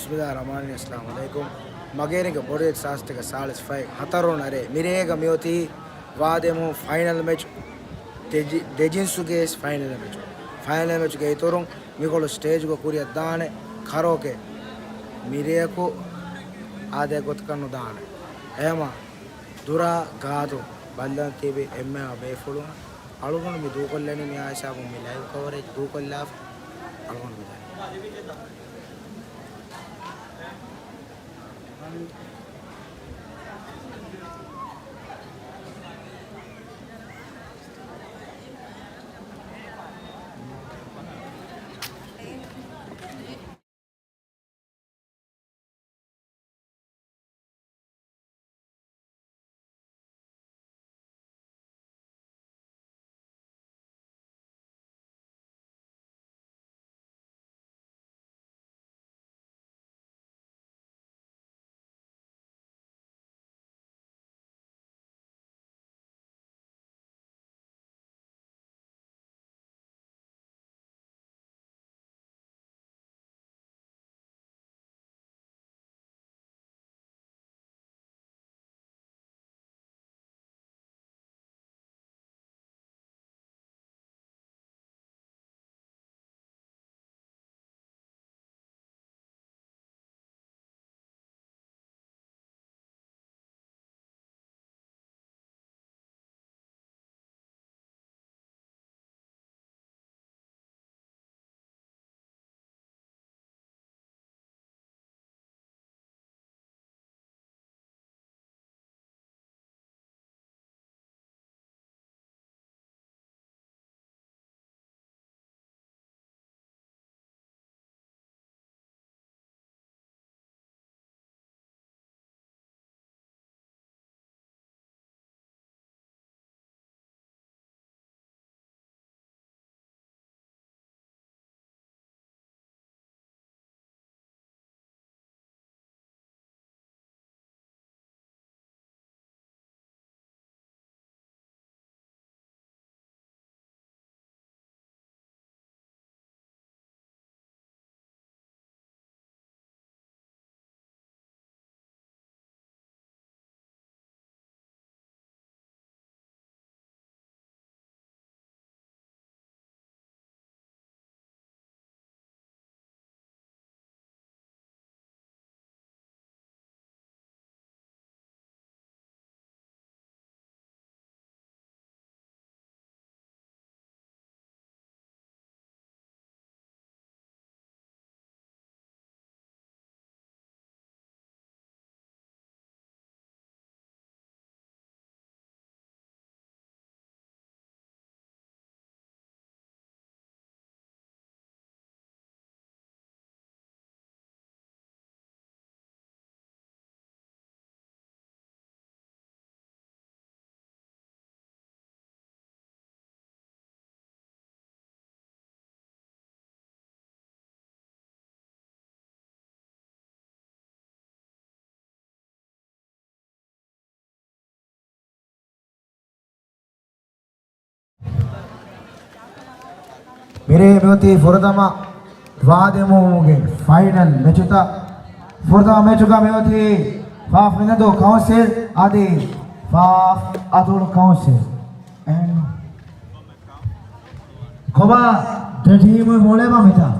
Bismillahirrahmanirrahim. Assalamu alaikum. Magere ke bode saste ke salis fai hataro nare mirega mioti vademu final match dejinsu ke final match ke itorun mikolo stage ko kuriya dane kharoke mireko ade gotkanu dane ema dura gaado ballan tebe emme abe fuluna algon mi du kollani mi aisha ko mi live coverage du kollaf algon mi मेरे मेवती फुरदमा वादेमोगे final मैचुता फुरदमा मैचुका मेवती Faf मिनदो council आदि Faf अदुल council and खोबा डेटीमो मोले Mamita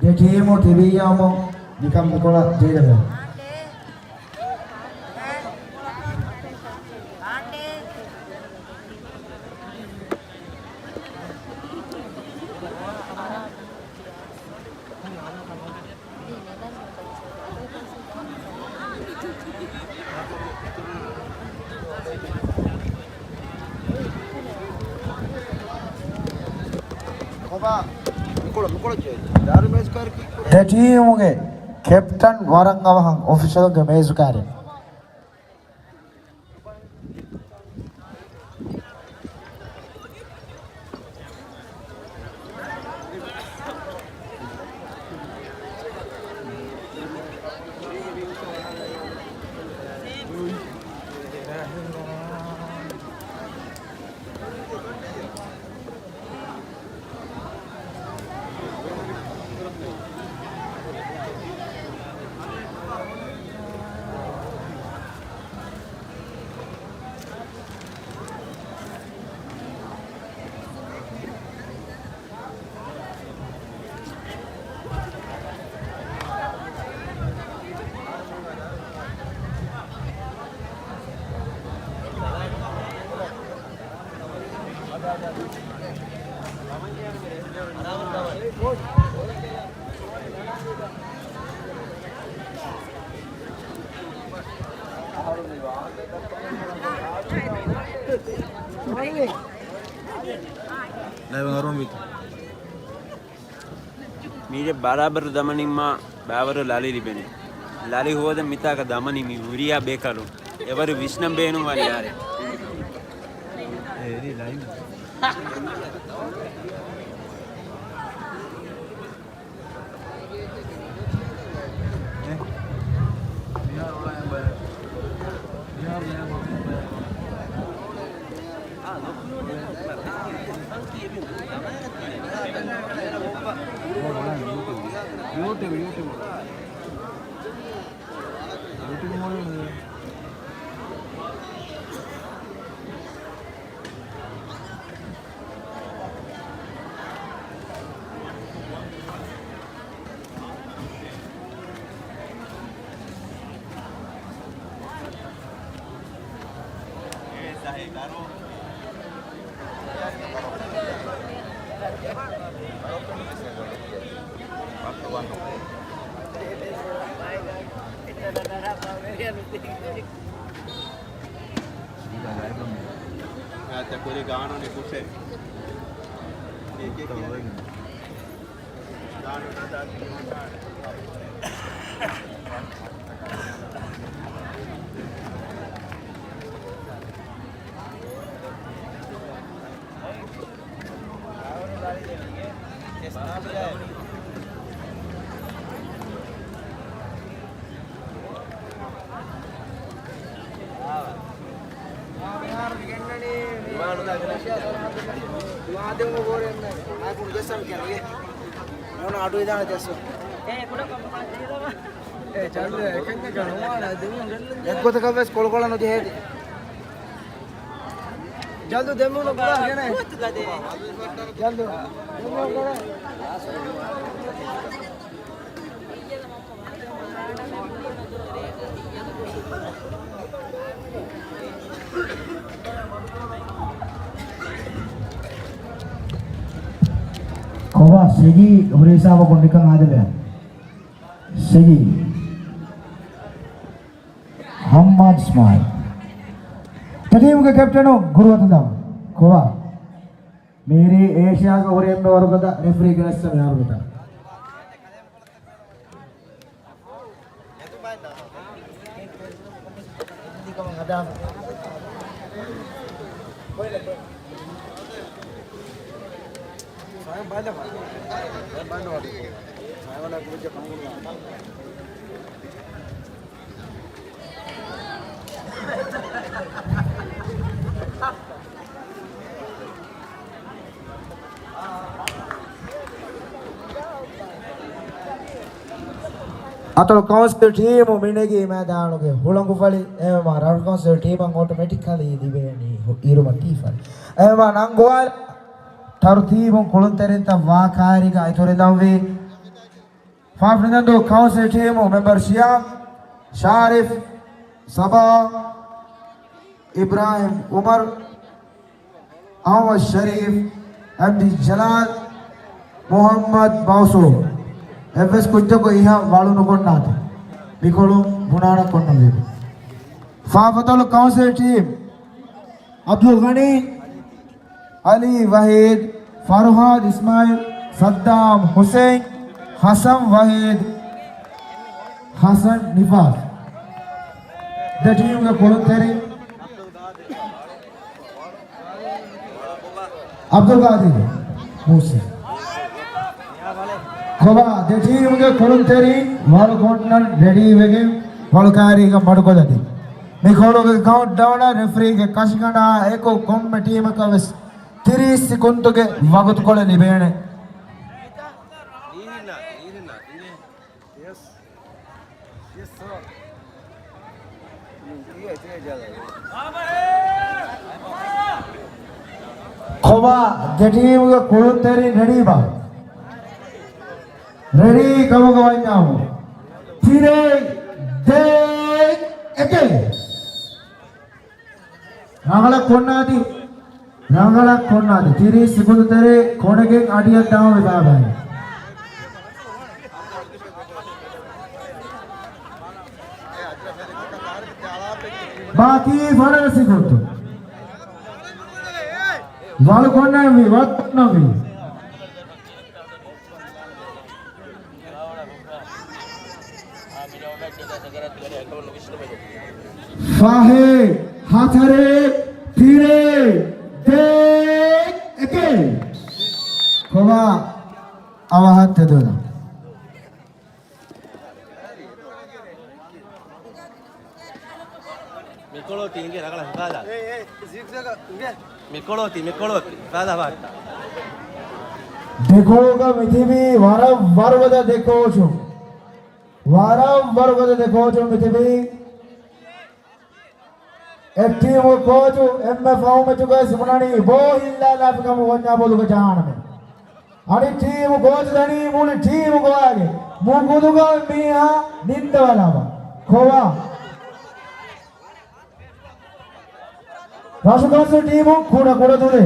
डेटीमो टीवीयामो Nikam Nicola जेलबे डेटीमोगे captain वारंगवहंग official के मेजुकारे මීට බරාබර දමනින් මා බෑවර ලාලි ලිබෙනේ ලාලි හුවද මිතාක දමනි මි උරියා බේකලු එවරු විශ්නම් බේනු වලි යාරේ ඒරි live पूरे गाना ने कुछ है एक एक जल्द देमो ना पूरा है ना जल्द Kowa segi Orisa wa kondikang ada ya. Segi Hamad Smile. Team के कैप्टन हो गुरु अतदा कोवा मेरी एशिया का ओरियन में और बता रेफरी के नस्ल में और बता atau council team minegi मैदान के हुलंगु फली एमा round council team ang automatically dibeni iru mati fali एमा नंगवाल tartib ang kolonterenta vakari ga itore dawe Fernando council team member Syam Sharif Sabah Ibrahim Umar Awad Sharif Abdi Jalal Muhammad Bauso एवस कुछ को यहाँ वालों को ना था बिकोलो बुनाना करना ले फाफतल council team Abdul Gani Ali Waheed Farhad Ismail Saddam Hussain Hasan Waheed Hasan Nifas the team का कोलंतेरी अब्दुल कादिर मुसे कोबा द टीम के कोलंतेरी वाल कोटनल रेडी वेगे वालकारी का मडको जाती मिखोलो के काउंट डाउन रेफरी के कशगना एको कम में टीम का बस 30 सेकंड के वक्त कोले निबेने कोबा द टीम के कोलंतेरी रेडी बा रेडी कब गवाइना हो फिरे दे एके रांगला कोन्नादी 30 सेकंड तेरे कोने के आडिया दाव में बाबा Baki final sekundu. Walu konnavi, walu konnavi. Fahe, hathare, tire, dek, eke. Koma, awahat tedona. Mikolotti inge ragala hukada. Mikolotti kada batta. देखोगा मिथिबी वारंवार बदा देखो छो वारंवार बदा देखो छो मिथिबी एक्टिव वो कोचो एमएफओ में चुका सुमनानी वो हिल्ला लाभ का वन्या बोलू के जहान में अरे टीम कोच दनी मूल टीम को आगे मुकुदुगा मिया निंद वाला बा खोवा राष्ट्रकांस टीम खोड़ा खोड़ा दूरे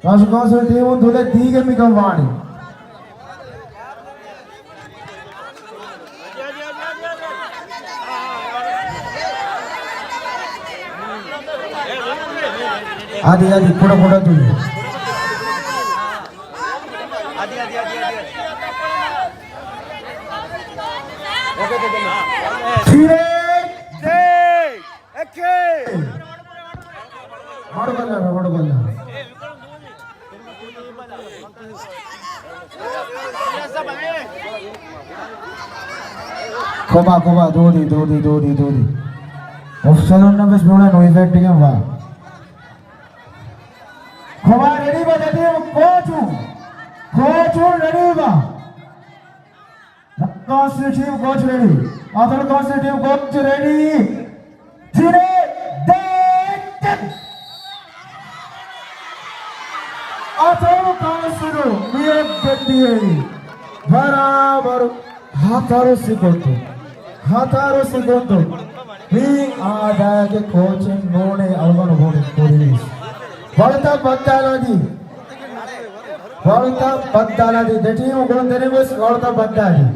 राष्ट्रकांस टीम दूरे दीगे मिकम वाणी आदि आदि खोड़ा खोड़ा दूरे फिरे बड़बल्ला कोबा दोदी ऑफिशियल नंबर स्मोना नो इफेक्ट के वा कोबा रेडी बजाते हो कोच रेडी बा constitutive coach ready other constitutive coach ready धीरे अथवा कांसुरो मियक गद्दी बराबर हाथारो सिकोंतो मी आदागे कोचिंग नोने अलवन बोले पोलिस वळता बद्दालादी देटी उगोन देने बस वळता बद्दाली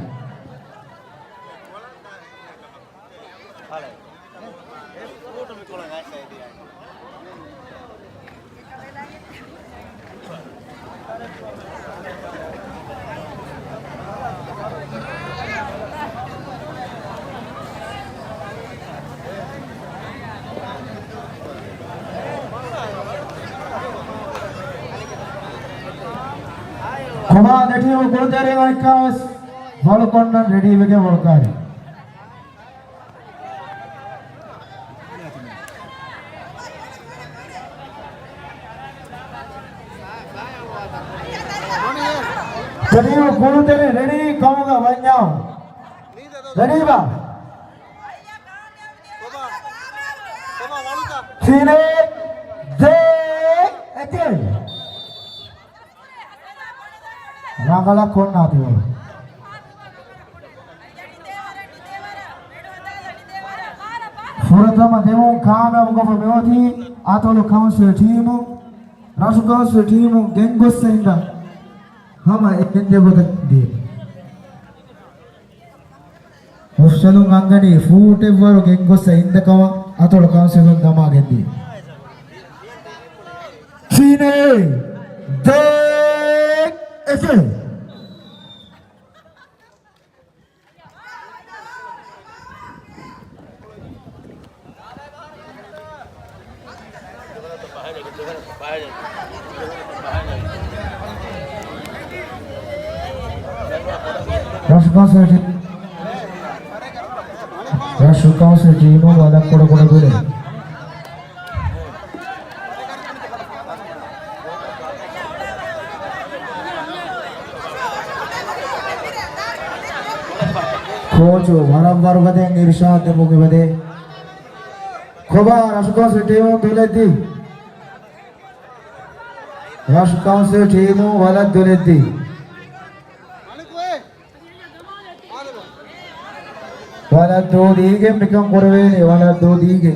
Kuma deti wo gol dere waikas ball corner ready wege volkari deti wo gol dere ready kamuga wanyao ready ba Chine de eke Rangala konna diyo Furatama demo kama mugo meoti atolo council team Rasu council team gengo senda hama ekende bodak di Ofsalu ngangani fute waru gengo senda kawa atolo council dama gendi Chine de ese Rasu team wala koda dure Coach waramvar bade irshad mugi bade khoba Rasu team duledi Rasu team wala duledi wala do dige mikam korvele wala do dige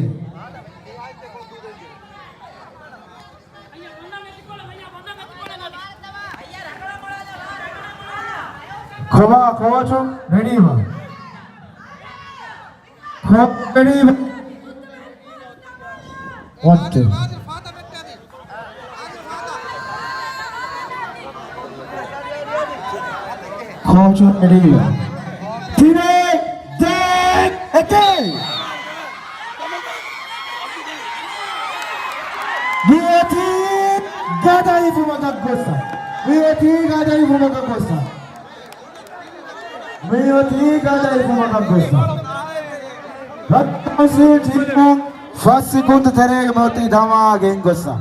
khoba coach ready ba ready. 1 2. Coach ready. Tine Dek Eke. Vieti gadai fumakagosa. Vieti gadai fumakagosa. Vieti gadai fumakagosa. Rattansi timang fasikut tereg moti dhama gengosa.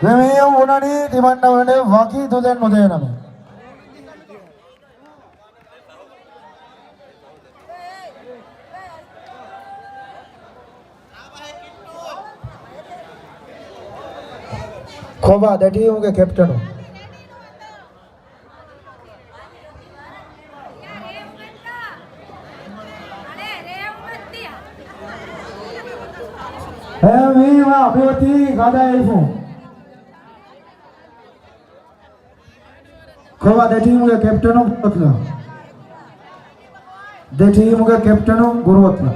Vemiyam unani dimanda unane waki dulen mudename. Khoba that he होंगे captain हो Viva अभिवती गादा इफो खोवा that he होंगे captain हो गुरुवत्ला that he होंगे captain हो गुरुवत्ला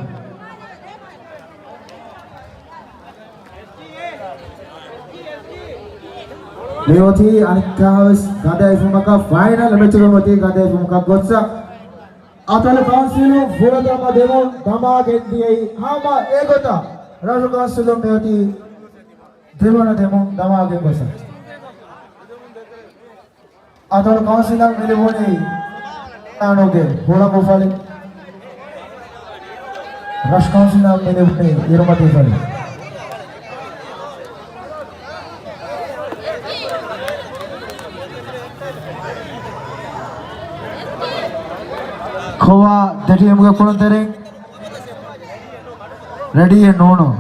Lewati Anikaus Gada Ifumaka final Metrovati Gada Ifumaka Gotsa Atal Council Furadama Demo Dama Gendi Hama Egota Raju Council Meti Devana Demo Dama Gengosa Atal Council Milivoni Anoge Hula Mufali Rush Council Milivoni Irmati Fali Khowa that you are going to ready and no.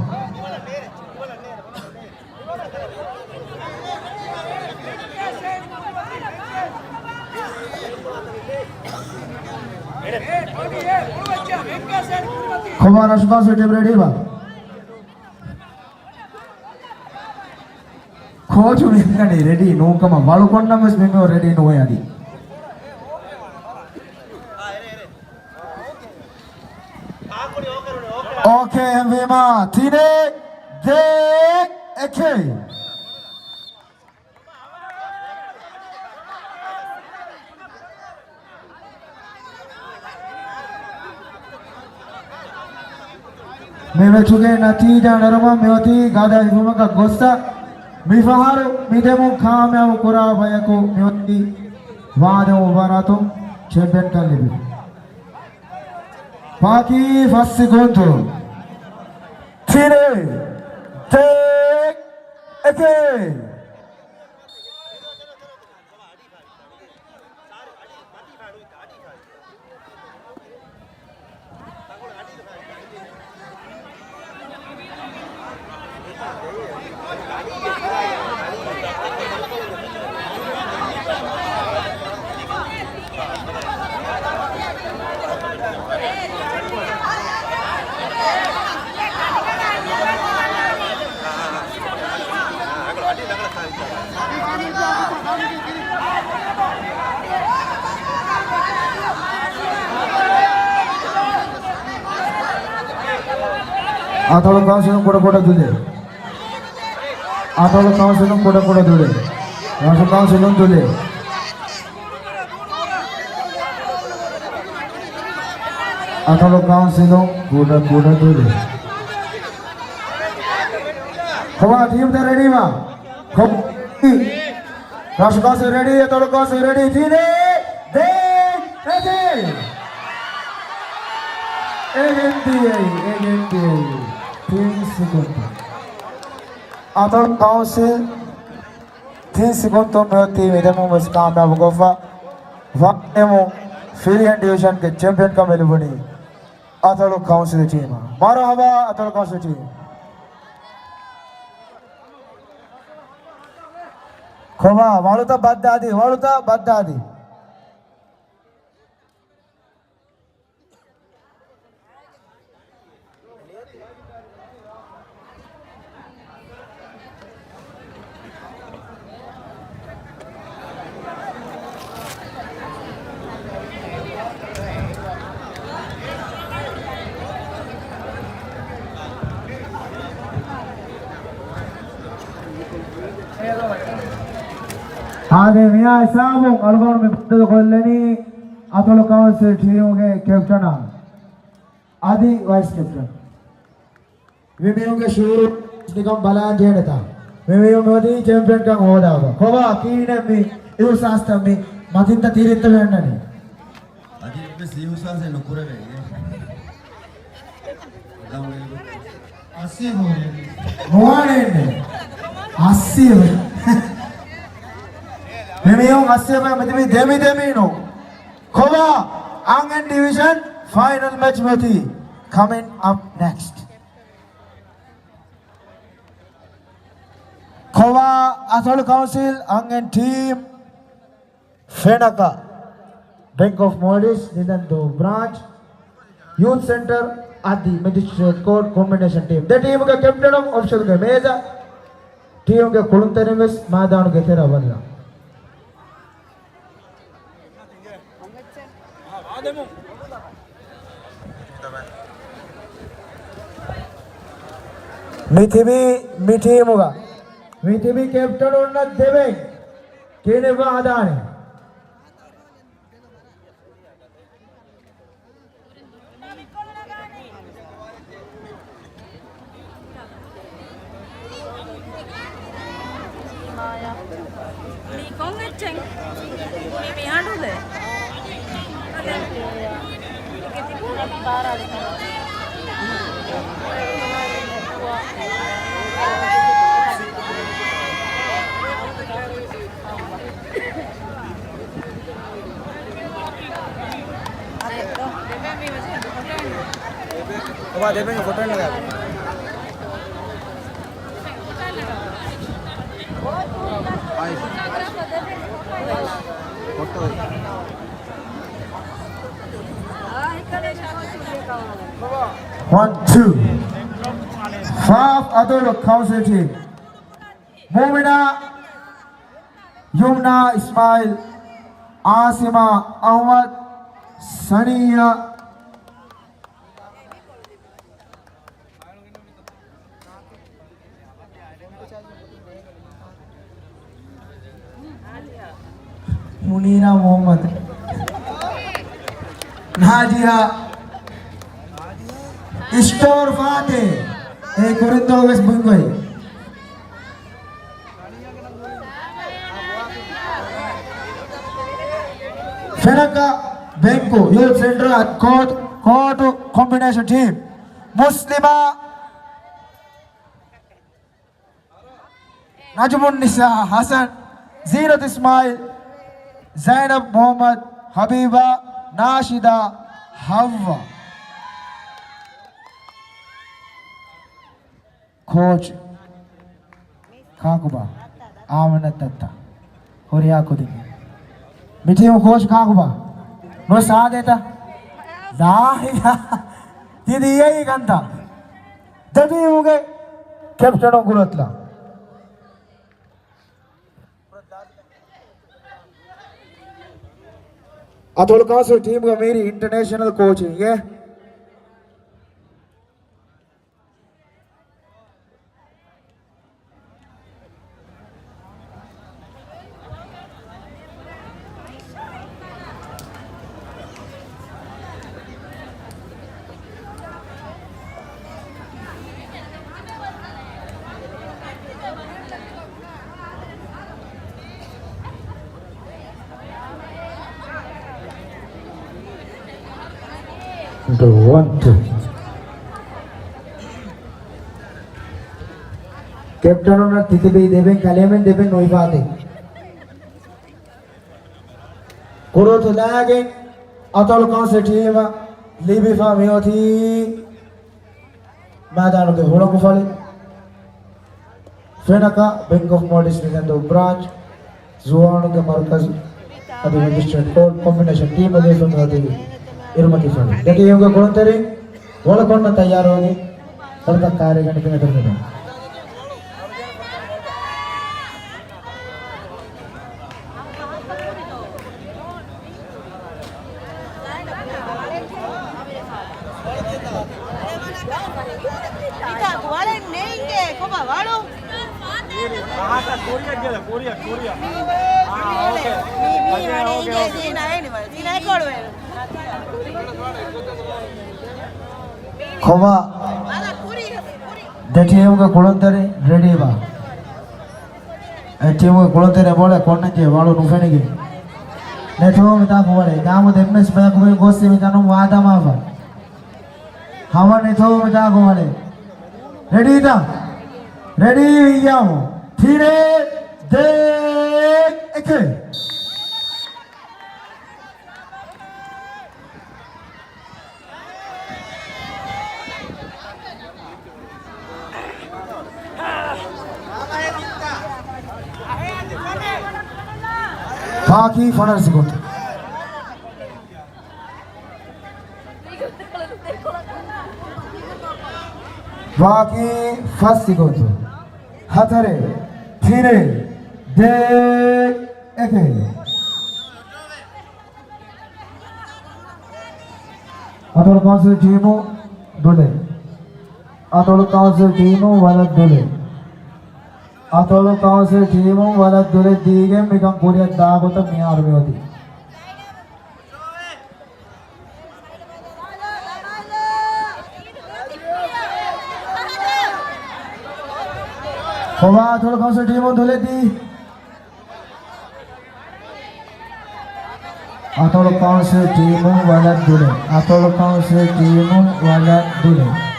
Khowa Rashba se ready ba. Khowa jo ready no kama balu konna mas me ready no yadi. Okay, Vima, Tine, Dek, Eke. Meve chuge natija narama mewati gada ifumaka gosta mifaharu midemu khamyavu kura bayaku mewati vaadu ubarato champion ka libi. Paki first segundo. Tine, Dek, Eke. Atolo Council koda dule. Atolo Council koda dule. Raju Council dule. Atolo Council koda dule. Khowa team te ready ma. Raju Council ready. Atolo Council ready. Tine, Dek, Eke. Again. 3 seconds. Atol Council 3 seconds में होती है मेरे मुंह में काम ना बगोफा वाक़ई में फिलियन डिवीजन के चैंपियन का मिल बनी Atol Council टीम मारो हवा Atol Council टीम खोवा वालुता बद्दादी आगे मियां साहब अलगोन में पुट्टे कोल्लेनी अतोलो काउंसिल टीम के कैप्टन आदि वाइस कैप्टन विमियों के शुरू निगम बलान जेड़ता विमियों में वही चैंपियन का होदा होगा खोवा कीने में इधर सास्ता में मतिंता तीरित में अन्ना नहीं अजी पे सीहुसा से नुकुरे गए अस्सी हो रहे मुआने ने अस्सी में विमियों अस्सी में मतलब देमी नो खोवा आंगन डिवीजन फाइनल मैच में थी coming up next खोवा अथोल काउंसिल आंगन team Fenaka bank of Maldives निदंतो ब्रांच यूथ सेंटर आदि magistrate court combination team the team के कैप्टन ऑफिसर के मेजा टीम के कुलंतरे में मैदान के तेरा बदला मिठी मुगा मिठी कैप्टन और न देवे केने वादाने वहाँ देखेंगे फोटो लगा photo 1 2 5 other council team Mumina Yumna Ismail Asima Ahmad Saniya Munira Muhammad Nadia Istor Fateh Kurindo West Bengal Fenaka Benko Youth Center Court Combination Team Muslima Najmun Nisa Hassan Zirat Ismail Zainab Muhammad Habiba Nashida Havva Coach Kakuba Amana Tatta Horia Kudi Mitio Coach Kakuba No Sadeta Zahia Didi Yai Ganta Dadi Uge Captain of Gurutla atoll council team का मेरी international coaching है The 1-2 Captain on Titibi Devin Kaleman Devin Noivati Kuro to Lagin Atol Council team Libby Famioti Madan of the Holokufali Fenaka Bank of Modis Nintendo branch Zuan of the Marcus at the Magistrate Court Combination team of the Family इरुमती सोनी देखिए yoga कौन तेरे वाला कौन ना तैयार होगी तब तक कार्य करने के लिए करने दो वाले नहीं के कोबा वालों Khova the team ga Kulantare ready ba a team ga Kulantare bola konna je walu nufenige netho mita kowale gamu demmes ba ko gosse mitanu wada mafa hawa netho mita kowale ready da ready yamo thire de eke Baki Funnel Segundu. Baki first Segundu. Hatare, Thire, De, Eke. Atol Council Teamo, Dule. Atol Council Teamo, Walad Dule. Atolo Council Teamo wala dole dige mikam puriya dagota mi army hoti Khova Atolo Council Teamo dole di Atolo Council Teamo wala dole Atolo Council Teamo wala dole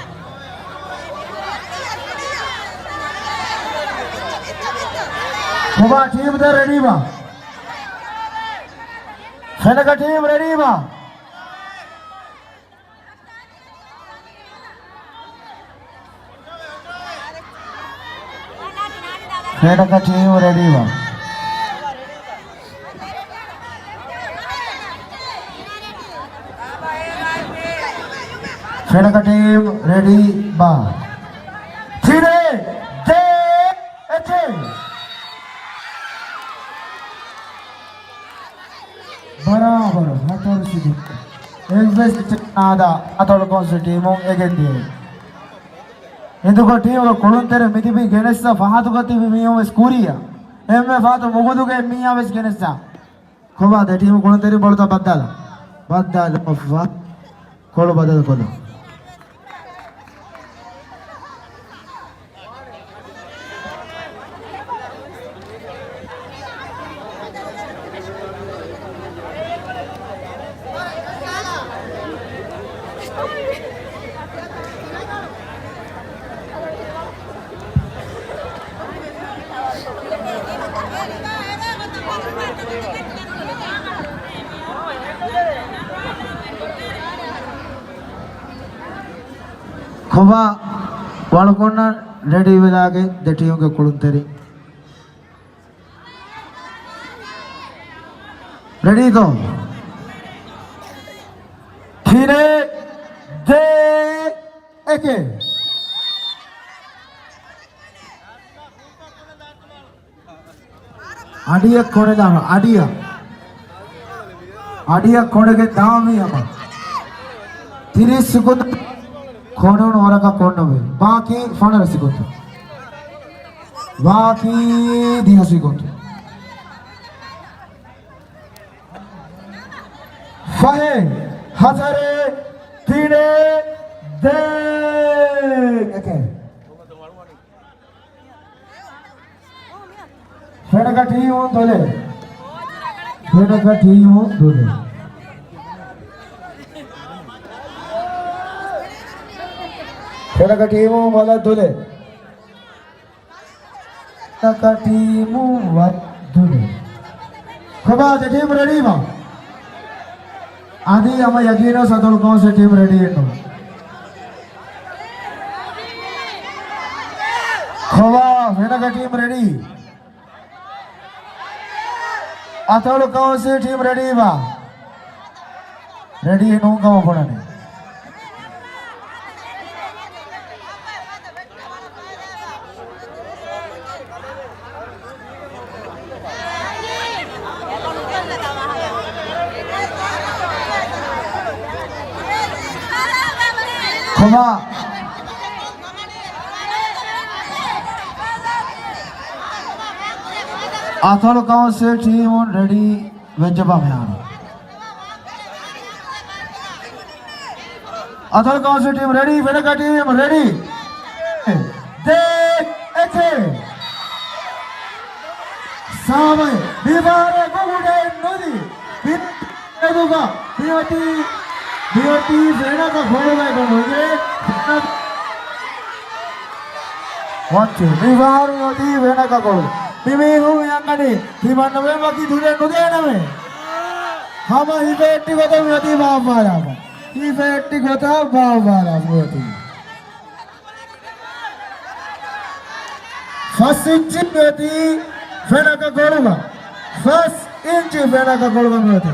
Khova team the ready ba Senegal team ready ba Senegal team ready ba Senegal team ready ba Thire de eche बराबर हाथों से invest नादा हाथों कौन से टीमों eigen दिए इंदु को team को कोलुन तेरे मिति भी गेनेस्टा फाहातु गति भी मियों में स्कूरिया एम में फाहातु मुगुदु के मियां में गेनेस्टा खोबा दे टीम कोलुन तेरे बोलता बद्दाल अफवा कोलो बदल कोलो Khova walakonna ready vidage the team ke kuluntere ready go Thire de eke adiya kone dano adiya kone ke dami ama 30 second Konon oraka konove. Baki Funnel Segundu. Baki 10 segundos. Fahe, Hatare, Thire, De. Okay. Senegal team dole. Senegal team dole. Senegal team wala dole. Senegal team wala dole. Khova the team ready ba? Adi ama yakino sadol kaun se team ready no. Khova Senegal team ready. Atol kaun se team ready ba? Ready no kaun padane. Khova Athol Council team ready Vejabamyan. Athol Council team ready, Venaka team ready. They attack. Samay Vivare Gugude Nodi. Eduga Beauty Venaka Gologa Goge. What you Vivare Nodi Venaka Gologa. Mimi who Yangani, Himaname Maki Dure Nudaname. Hama Hiveti Gota Mati Bavara. Hiveti Gota Bavara Moti. First inch Mati Venaka Gologa. First inch Venaka Gologa Moti.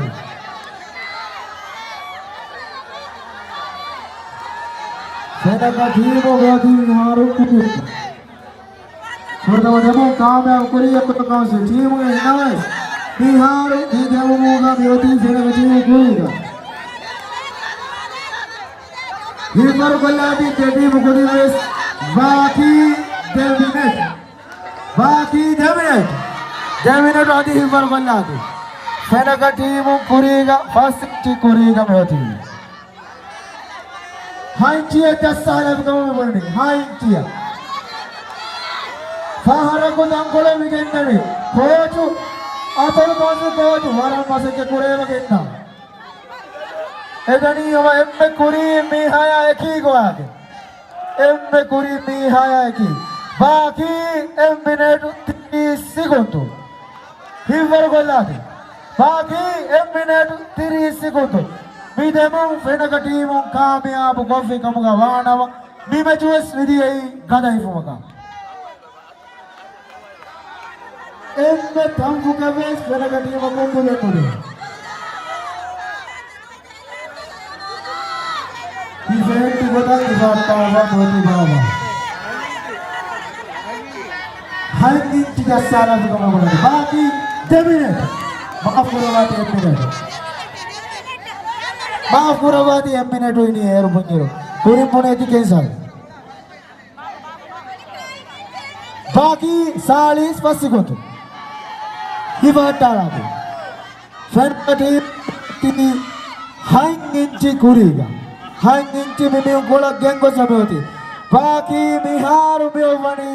Venaka Thibo Goti Haru Kutu. Pertama-tama kami Korea Kota se tim ngai Bihar di Demuga Beauty Venaka tim Korea. Himar Goladi Teddy Mukurives Baki Deminate Adi Himar Goladi Venaka tim Korea first Korea Beauty. Haintia Tasala kamu berani Haintia. Fahara ko dangkole weekend ni. Kochu, athol kochu kochu. Waran masa ke kure weekend na. Edani hama emme kuri mihaya eki ko age. Emme kuri mihaya eki. Baki minute 30 secondo. Hivar goladi. Baki minute 30 secondo. Midemu Venaka team kamyab coffee kamuga wana. Mimachus vidiyai gada ifumuga. Emme thambu kaves Venaka team kumbule kule. Event gota izata boti baba. Haini tiga sara kamuga. Baki deminate. Maaf kurawati minute ini air bunyiru. Kurim pune di cancel. Baki 40 sekunde. Hivatara. Fanpati tini hanginci kuriga. Hanginci mimi gola gengo samoti. Baki miharu miovani.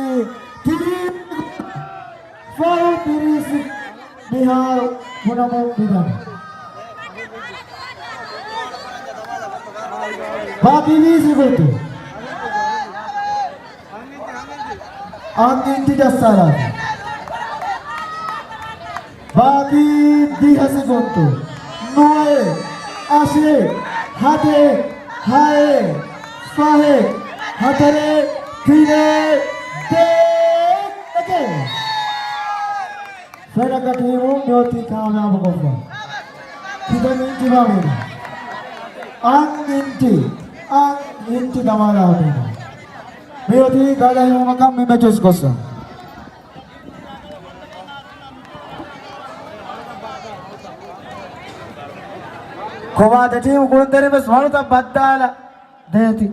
Tiri. Fau tiri miharu munamu bidana. Baki ni sekunde. Angin tidak salah. Baki 10 sekunde. Noe, ashe, hate, hae, fahe, hatare, tine, de, again. Venaka team Beauty kamyab kofa. Kita minti bawa. Anginti damala hote. Beauty gada himu makam me choose kosa. Koma the team kurundari bas manuta baddala deti.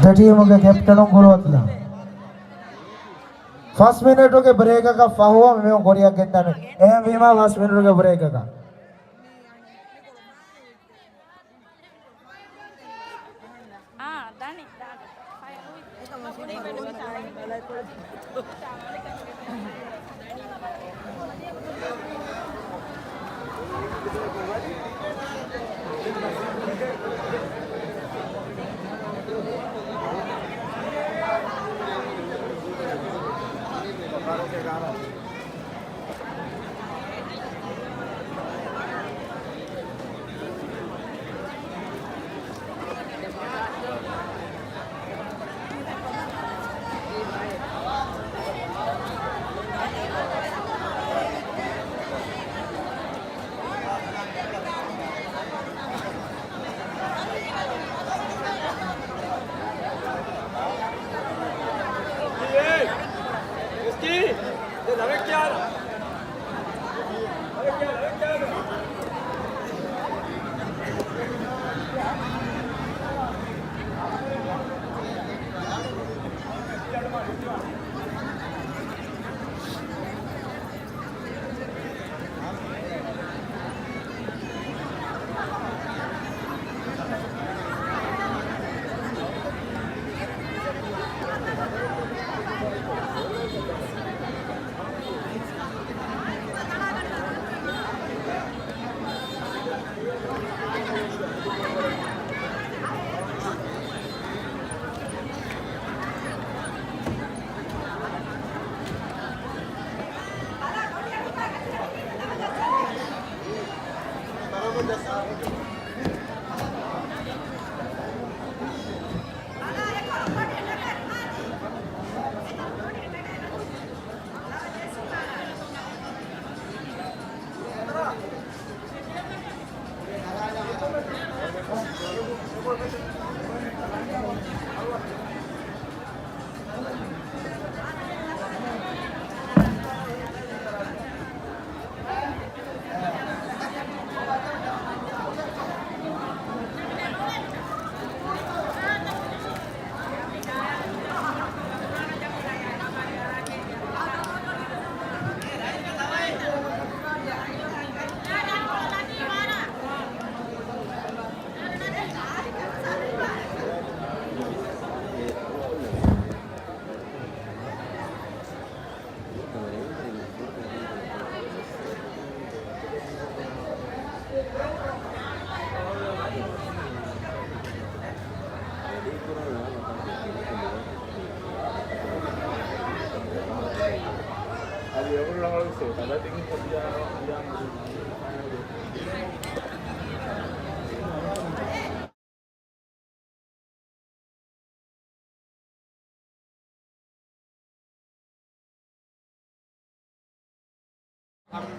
The team के captain गुरुवत्ला first minute के break का फाहुआ में Korea कहता है M बीमा first minute के break का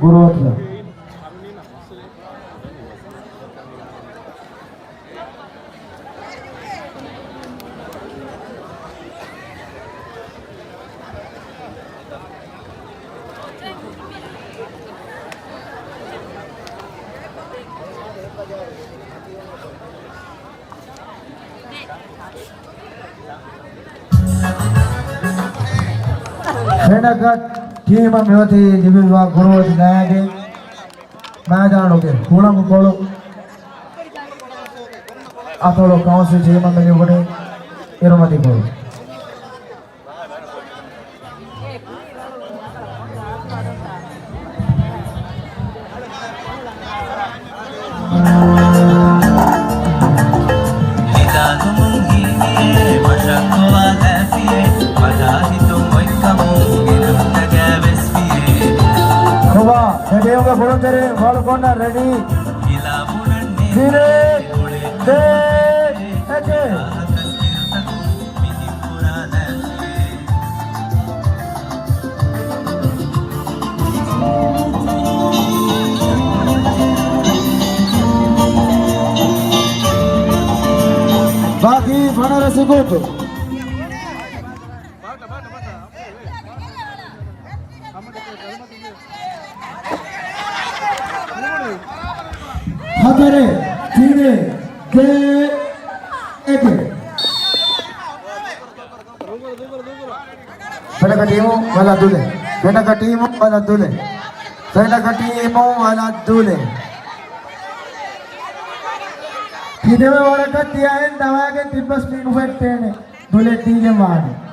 गुरुवत्ला सेनागढ़ team में होती दिव्या गुरुवत नायके मैदानों के हुलंग कोलो अतोलो कौन सी टीम में निकले इरुमती कोलो रेडियो का फोन करे बॉल कॉर्नर रेडी धीरे दे ऐसे बाकी फना रसिकुत हमारे धीरे दे एके बेटा का टीमों वाला दूल्हे बेटा का टीमों वाला दूल्हे बेटा का टीमों वाला दूल्हे किधर में वाला का दिया है दवा के तिब्बत स्प्रिंग फेंकते हैं दूल्हे तीजे मार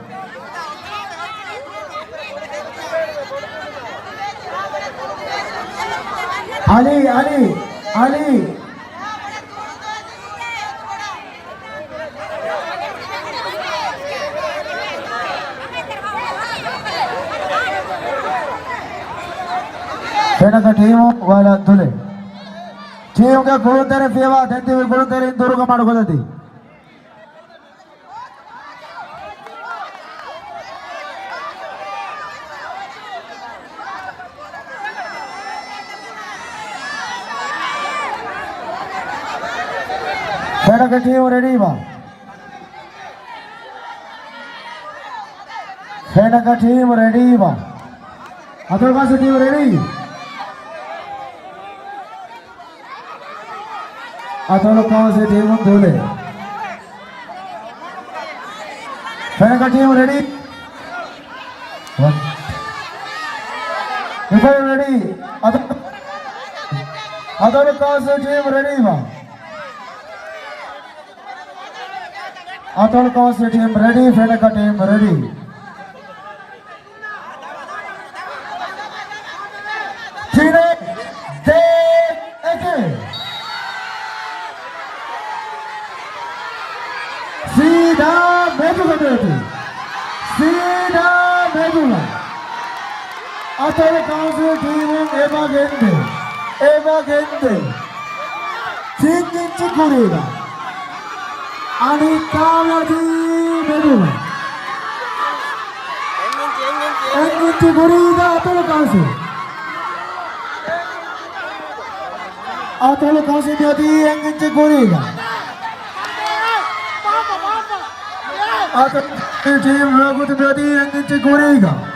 Ali Ali Ali सेना का टीम वाला दूल्हे टीम का गुरु तेरे सेवा देते हुए गुरु तेरे इन दोनों का मार खोला थी सेना का टीम रेडी बा सेना का टीम रेडी बा अदर का टीम रेडी अदर कौन से टीम दूल्हे सेना का टीम रेडी रेडी अदर कौन से टीम रेडी बा अतुल कौन सी टीम रेडी फेना का टीम रेडी धीरे दे एके सीधा मेजुला देती सीधा मेजुला अतुल कौन सी टीम एवा गेंदे 딩긴지 고리가 아니 까마지 메루 앵긴지 고리가 아토로 가수 아토로 가수 묘디 앵긴지 고리가 아토로 팀 로고도 묘디 앵긴지 고리가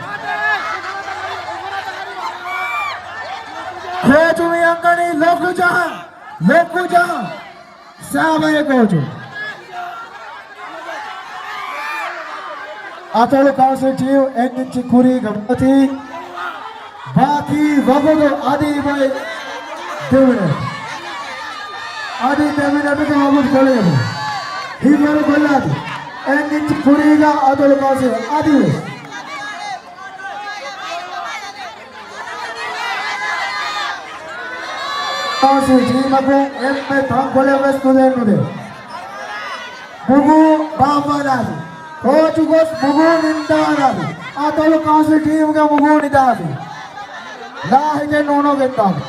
Kocu Miyangani Lokuja Sabaya Kocu Atolo Council team Enginchi Kuri Gamati Baki Vagodo Adi by Devine Adi Devine became a good colleague. He never Goladi Enginchi Kuriga Atolo Council Adi Council team ako emme thangole westuden nude bugu babanadi Portugal bugu nindanadi atolo council team ga bugu nidadi lahige nono getadi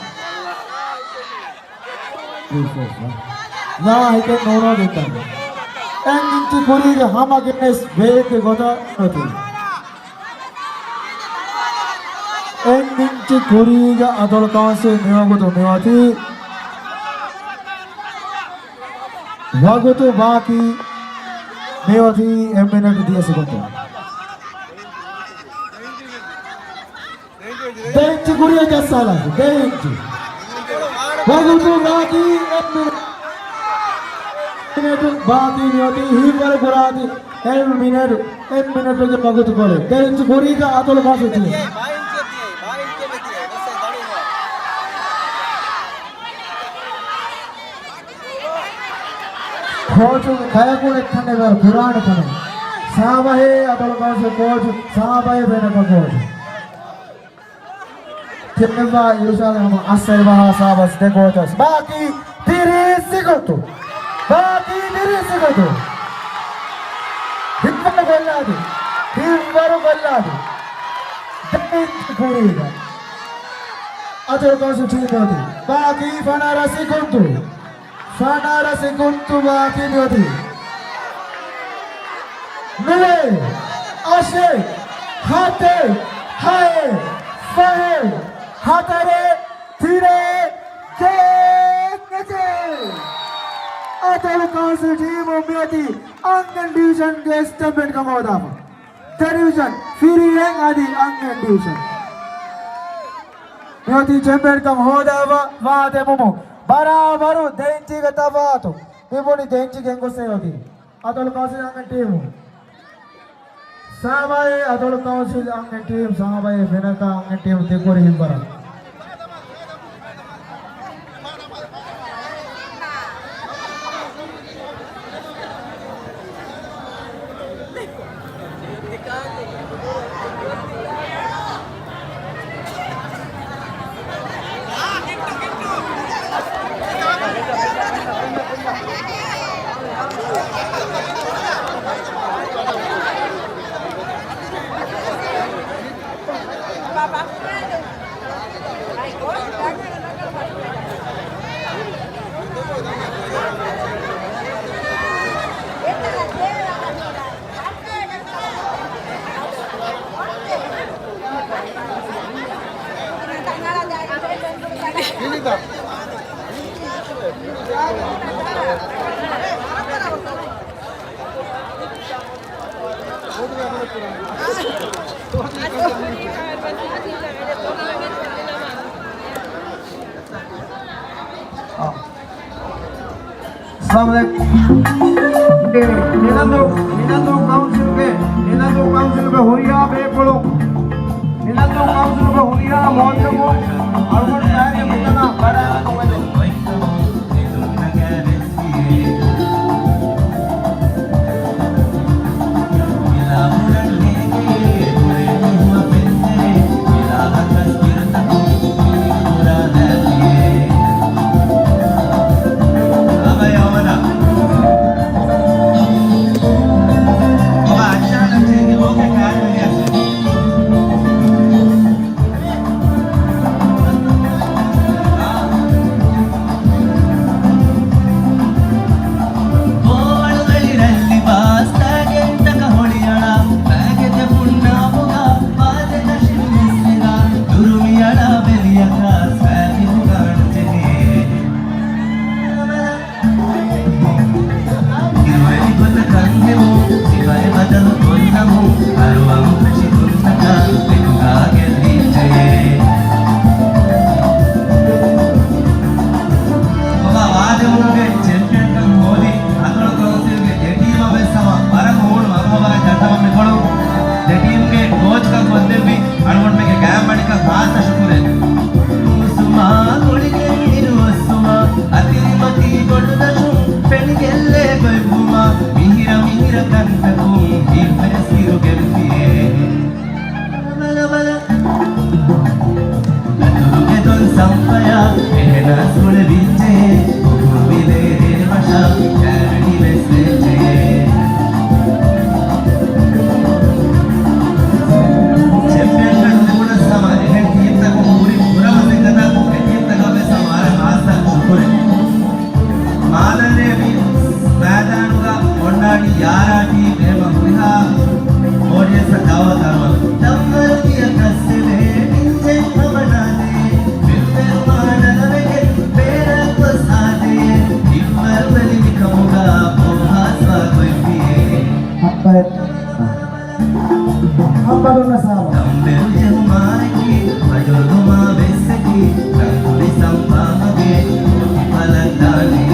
lahige nono getadi enginchi kuri ga hamagenes veke goda noti enginchi kuri ga atolo council niyogoto niwati Vagoto Baki Mewati eminent dia segunto. Denchi Guria Jasala, Denchi. Vagoto Baki eminent Baki Mewati Hivar Gurati eminent ke Vagoto Gole. Denchi Guriga Atolo Basuti. Kocu kaya kule thane bar Quran thane sabahe atol kause kocu sabahe bena ka kocu Timba Yusal hum asai baha sabas de kocu baki diri sigotu himmaru golladi dait kuriga atol kause chimodi baki fanara sigotu Fanara sekuntu baki nyoti. Nue, ashe, hate, hae, fahe, hatare, tire, ke. Atolo council team of Miyati, Angan division guest champion ka modama. Division, Firi Yang Adi Angan division. Miyati champion ka modama, vaate momo. Barabaru denchi gatabato biboni denchi gengo seyodi atol council angan team sabaye atol council angan team sabaye benaka angan team dekori himbara Ninando council पे Huriya बेपड़ो Ninando council पे हुरिया मोहन को अलगुन जाए मिलना बड़ा तो मैं sampaya ehna sul vinche guvile re masha charni vesleche champion ka guna samare hai tirta ko puri pura mase kata ko tirta ka me samare maasa pure madane vi मैदानुगा कोंडाडी याराटी मेम हुरिहा audience दावा दावा तम्मल किया कसले इंजे खमनादे बिल्कुल मानवे के पेरा को सादे इमर बलि निकमुगा पोहा स्वागतिए apa sama तम्बे जमाने की मजोगमा बेसकी रंगुली संपागे पलटाने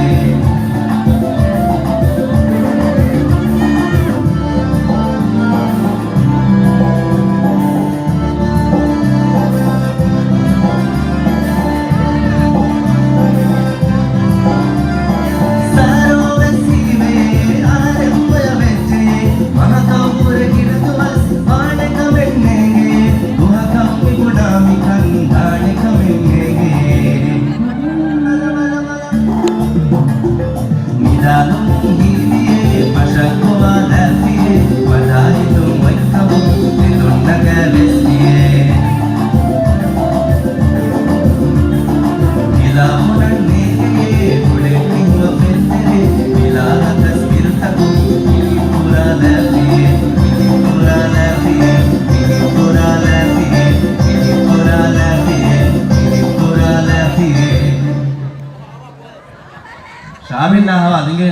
शामिल ना हवा देंगे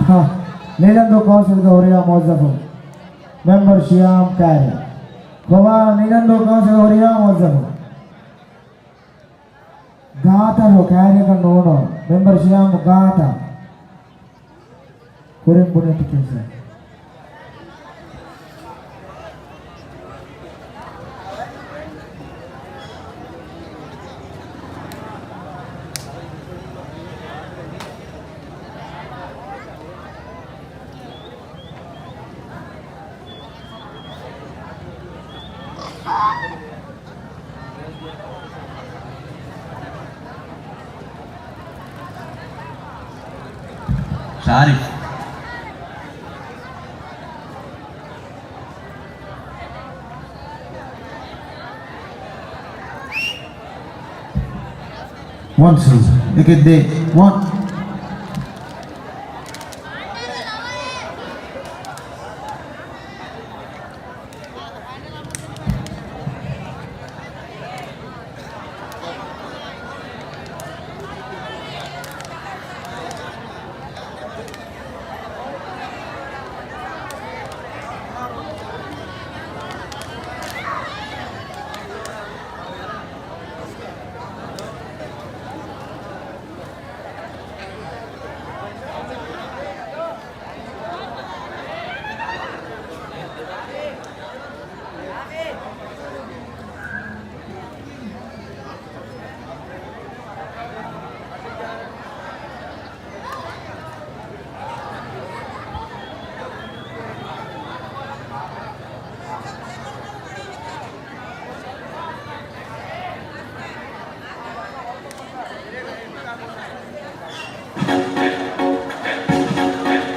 हाँ नीलंदो काउंसिल का ओरिया मौजूद मेंबर श्याम कैरी गोवा नीलंदो काउंसिल ओरिया मौजूद गाता रो कैरी का नोनो मेंबर श्याम गाता कुरिम बुने टिकट से Sharif One, two, make it day. One.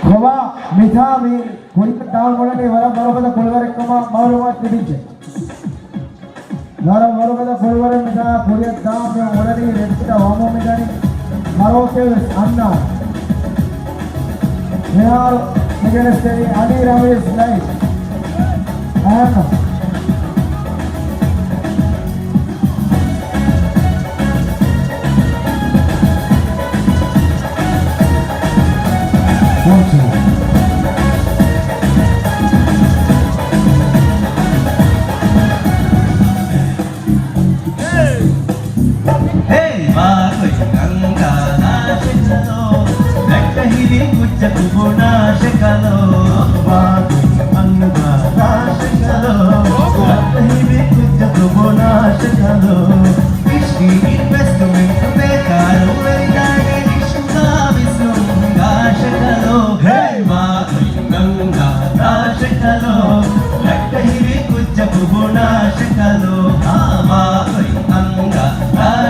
Goa मिठा भी कोई तो डाउन वाला नहीं वाला बरोबर तो कोई बार कमा मारो मत दीजिए वाला बरोबर तो कोई बार मिठा कोई दाम में वाला नहीं रेट का वामो में जाने मारो के अन्ना यार मुझे लगता है आने रमेश लाइफ है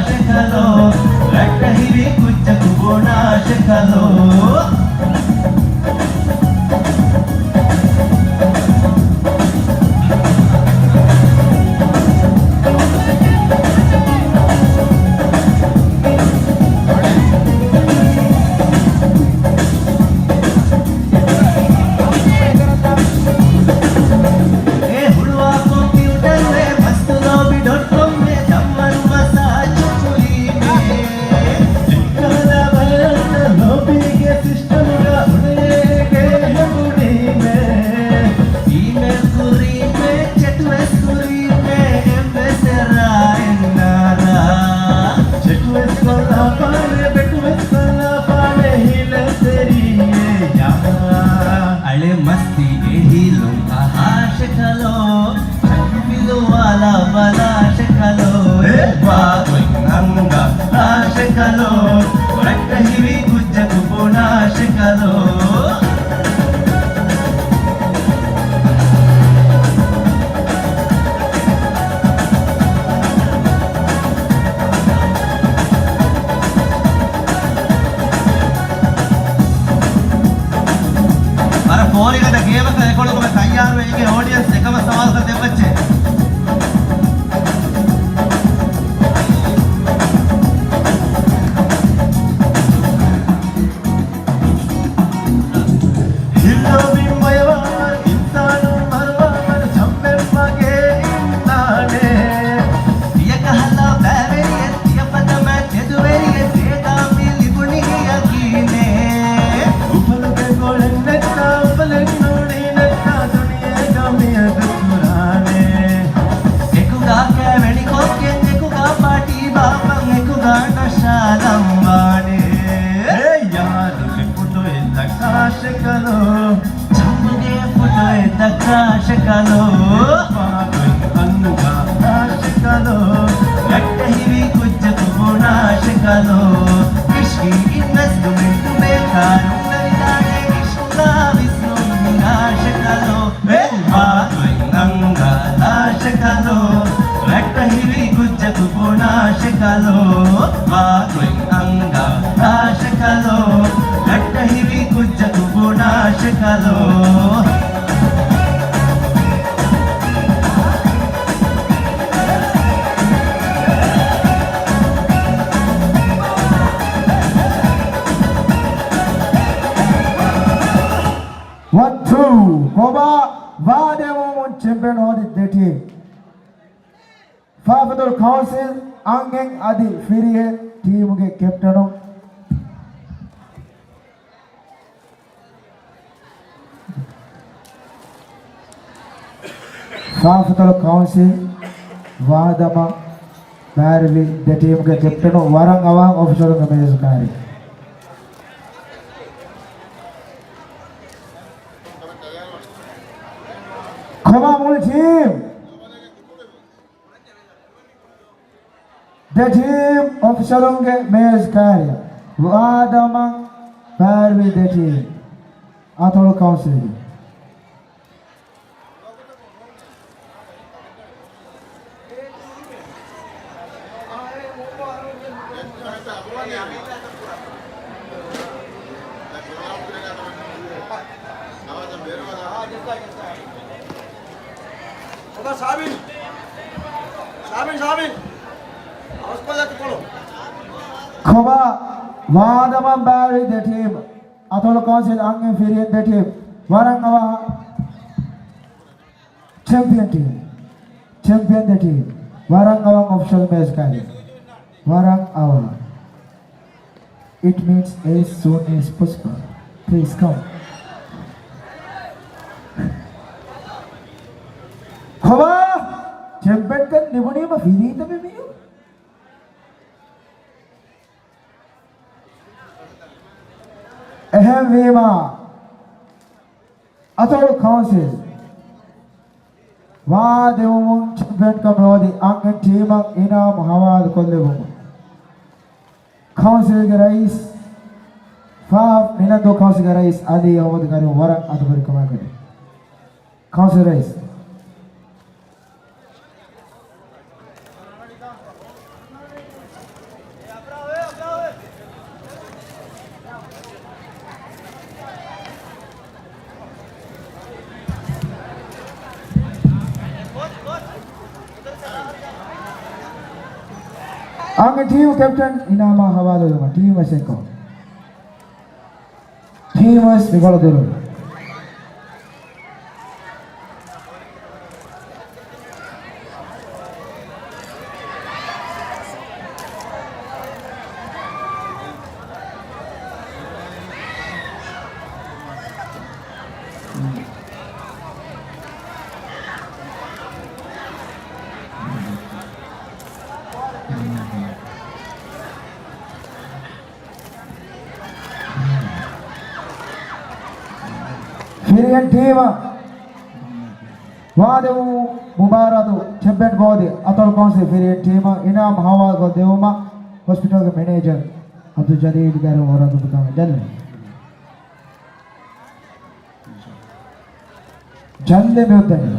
Shikalo, नाशकलो रक्तहिवी कुज्जकु पुनाशकलो फोरी का गेम का रिकॉर्ड को मैं तैयार हुए कि ऑडियंस से कम सवाल करते हैं बच्चे हिलो भी मयवार इंसानों मरवार छम्मे मगे इंसाने ये कहला बैवेरिये ये पता मैं तेजुवेरिये तेगा मिली बुनी यकीने उपल के गोले नक्का उपल नूनी नक्का दुनिया गमिया दुराने एकुगा के वेली कोके एकुगा पार्टी बापा एकुगा नशा लंबाने यार लिपुटो इंदकाश कलो चंदे फुटो इंदकाश कलो पागल अंगा नाश कलो रक्तहिवी कुज्जकु पुनाश कलो इश्की इन्वेस्टमेंट में कारुण्य विदाने इश्का विष्णु निराश कलो पागल अंगा नाश कलो रक्तहिवी कुज्जकु पुनाश कलो पागल अंगा नाश कलो रक्तहिवी कुज्जकु पुनाश कलो One, two. Koba Vademon champion of the team. Fafador Council Angeng Adi Firie team के कैप्टन हो Fafador Council Vadama Barvi the team के कैप्टन हो वारंग आवांग ऑफिसर का मेजबानी Come on, team. The team of Shalonge Mayor's Kari. Vadamang Barvi the team. Atol Council. Koba Vadamang Barvi the team. Atol Council Angeng Firie the team. Warangawa champion team. Champion the team. Warangawa official Mayor's Kari. Warangawa. It means as soon as possible. Please come. Koba champion kan nibuni ma firi ta me miyo. Ahem Vema Atol Council Vademon champion kamodi Angeng team inam hawal kollebum Council के rice Faf मिनंदो council के rice आदि अहमद करीम वरक अतबर कमा करे council rice Angeng team captain inama hawalo duma team aseko team as bigolo dulu Syrian team Vademu Mubaradu champion body Atol Council Syrian team inam hawa go deuma hospital के manager Abdul जलील गारू और अब्दुल बताना जल्ले में होता है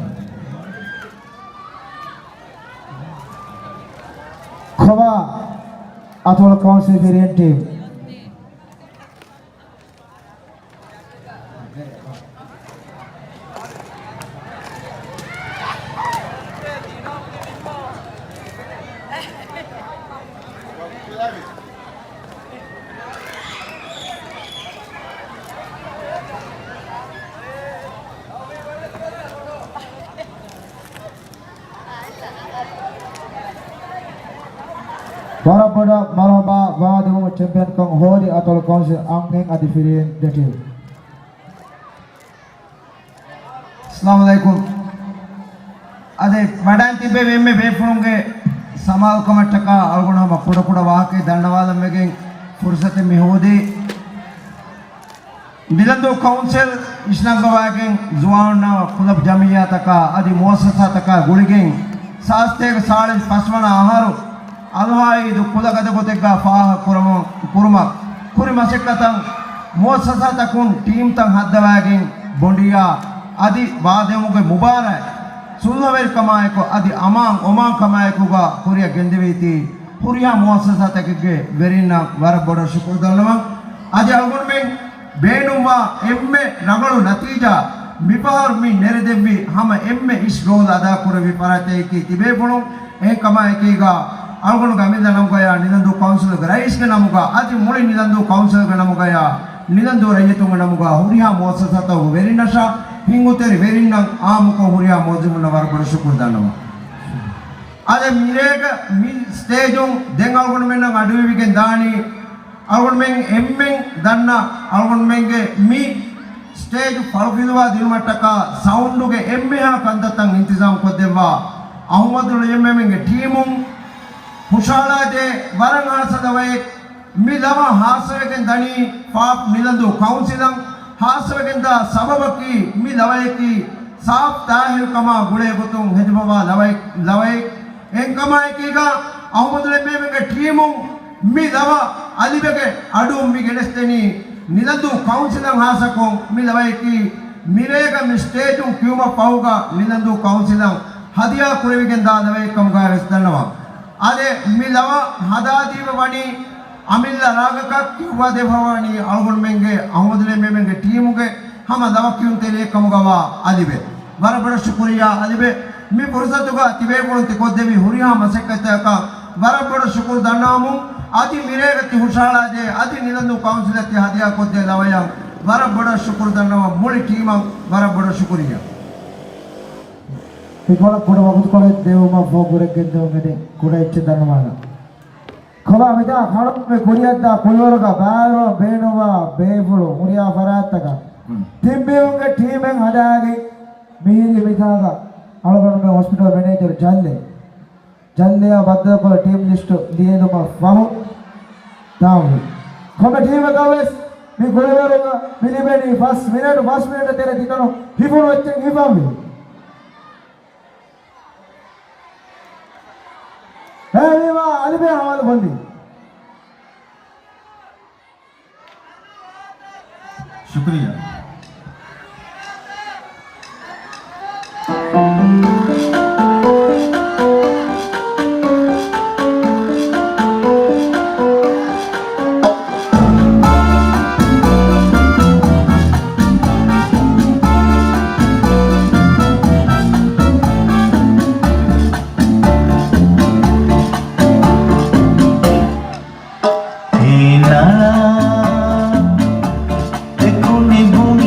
खबा अथवा कौन से variant team Para pada malaba wadu champion kong hodi atol kong se angeng adi firin detil. Assalamualaikum. Ade madan tibe memme befurunge samal kamataka alguna makuda kuda wahake dandawala megen fursate mihodi Nilando Council Islamabad Zuana Kulab Jamia taka adi muassasa taka guligeng saste saal pasmana aharu alhai du kulagada gotega fa kurma kurma sekatan muassasa takun team tang haddawageng bondia adi waademuge mubara sulhavel kamayeko adi amang omang kamayeko ga kuriya gendeviti kuriya muassasa takege verina waraboda shukr dalama adi algun men ಬೇಣುವ ಎಮ್ಮೆ ನಗಳು ನತೀಜ ಮಿಪಹರ್ ಮಿ ನೆರೆದೆವ್ವಿ ಹಮ ಎಮ್ಮೆ is roll ಅದ ಕುರವಿ ಪರತೇಕಿ ತಿಬೇಪುಣು ಏ ಕಮಾಯಕೀಗ ಅಲ್ಗುಣ ಗಮಿದ ನಮಗಯ ನಿಲಂದು council ರೈಸ್ಗೆ ನಮಗ ಅತಿ ಮುಳಿ ನಿಲಂದು council ನಮಗಯ ನಿಲಂದು ರೈತುಂಗ ನಮಗ ಹುರಿಯಾ ಮೋಸಸತ ವೆರಿನಶ ಹಿಂಗುತೆರಿ ವೆರಿನ್ನ ಆಮುಕ ಹುರಿಯಾ ಮೋಜುನ ವರಬಡ ಶುಕ್ರದಾನವ ಅದೆ ಮಿರೇಗ ಮಿ stage ದೆಂಗ ಅಲ್ಗುಣ ಮೆನ್ನ ಅಡುವಿಗೆ ದಾನಿ algon meng emmeng danna algon menge mi stage falfilwa dilmataka sound ge emme ha kandatang intizam koddewa ahmadul emme menge teamum hushala de warang hasadawai mi lama hasawegen dani pap nilandu councilam hasawegen da sababaki mi lawayeki saap tahil kama gule gotung hedbaba lawai en kama ekiga ahmadul emme menge teamum mi lava alibege adu mi gelesteni nilandu councilam hasakon mi lavaiki mirega mi stage kyuma pauga nilandu councilam hadiya kurevigen da lavai kamga resdanwa ade mi lava hadadiva wani amilla ragaka kyuwa devawani algon menge ahmadule menge teamuge hama lava kyun tele kamgawa alibe barabara shukriya alibe mi fursatuga tibe gonti koddevi huriya masekataka barabara shukur danamu आदि मिरेगति हुशाला जे आदि निलंदु council ते हदिया को दे लवया बड़ा बड़ा शुक्र दनवा मुली team बड़ा बड़ा शुक्रिया पिकोला कोड वगत कोले देवमा फोगुरे गेदो मेदे कोडे इच्छ दनवाना खबा मिदा खाड़ो में कोरियादा कोयोरगा बारो बेनवा बेफुलो मुरिया फरातका तिम्बेंगे टीमें हदागे मिहिली मिथागा अलगन में हॉस्पिटल मैनेजर जल्ले बद्द को टीम लिस्ट दिए तो मैं फाहू दाऊँ हमें टीम का वेस मैं कोई बार होगा मिली बेनी फर्स्ट मिनट तेरे दिखानो हिफोन बच्चे हिफामी है विवा अलिबे हमारे बंदी शुक्रिया Tekuni bumi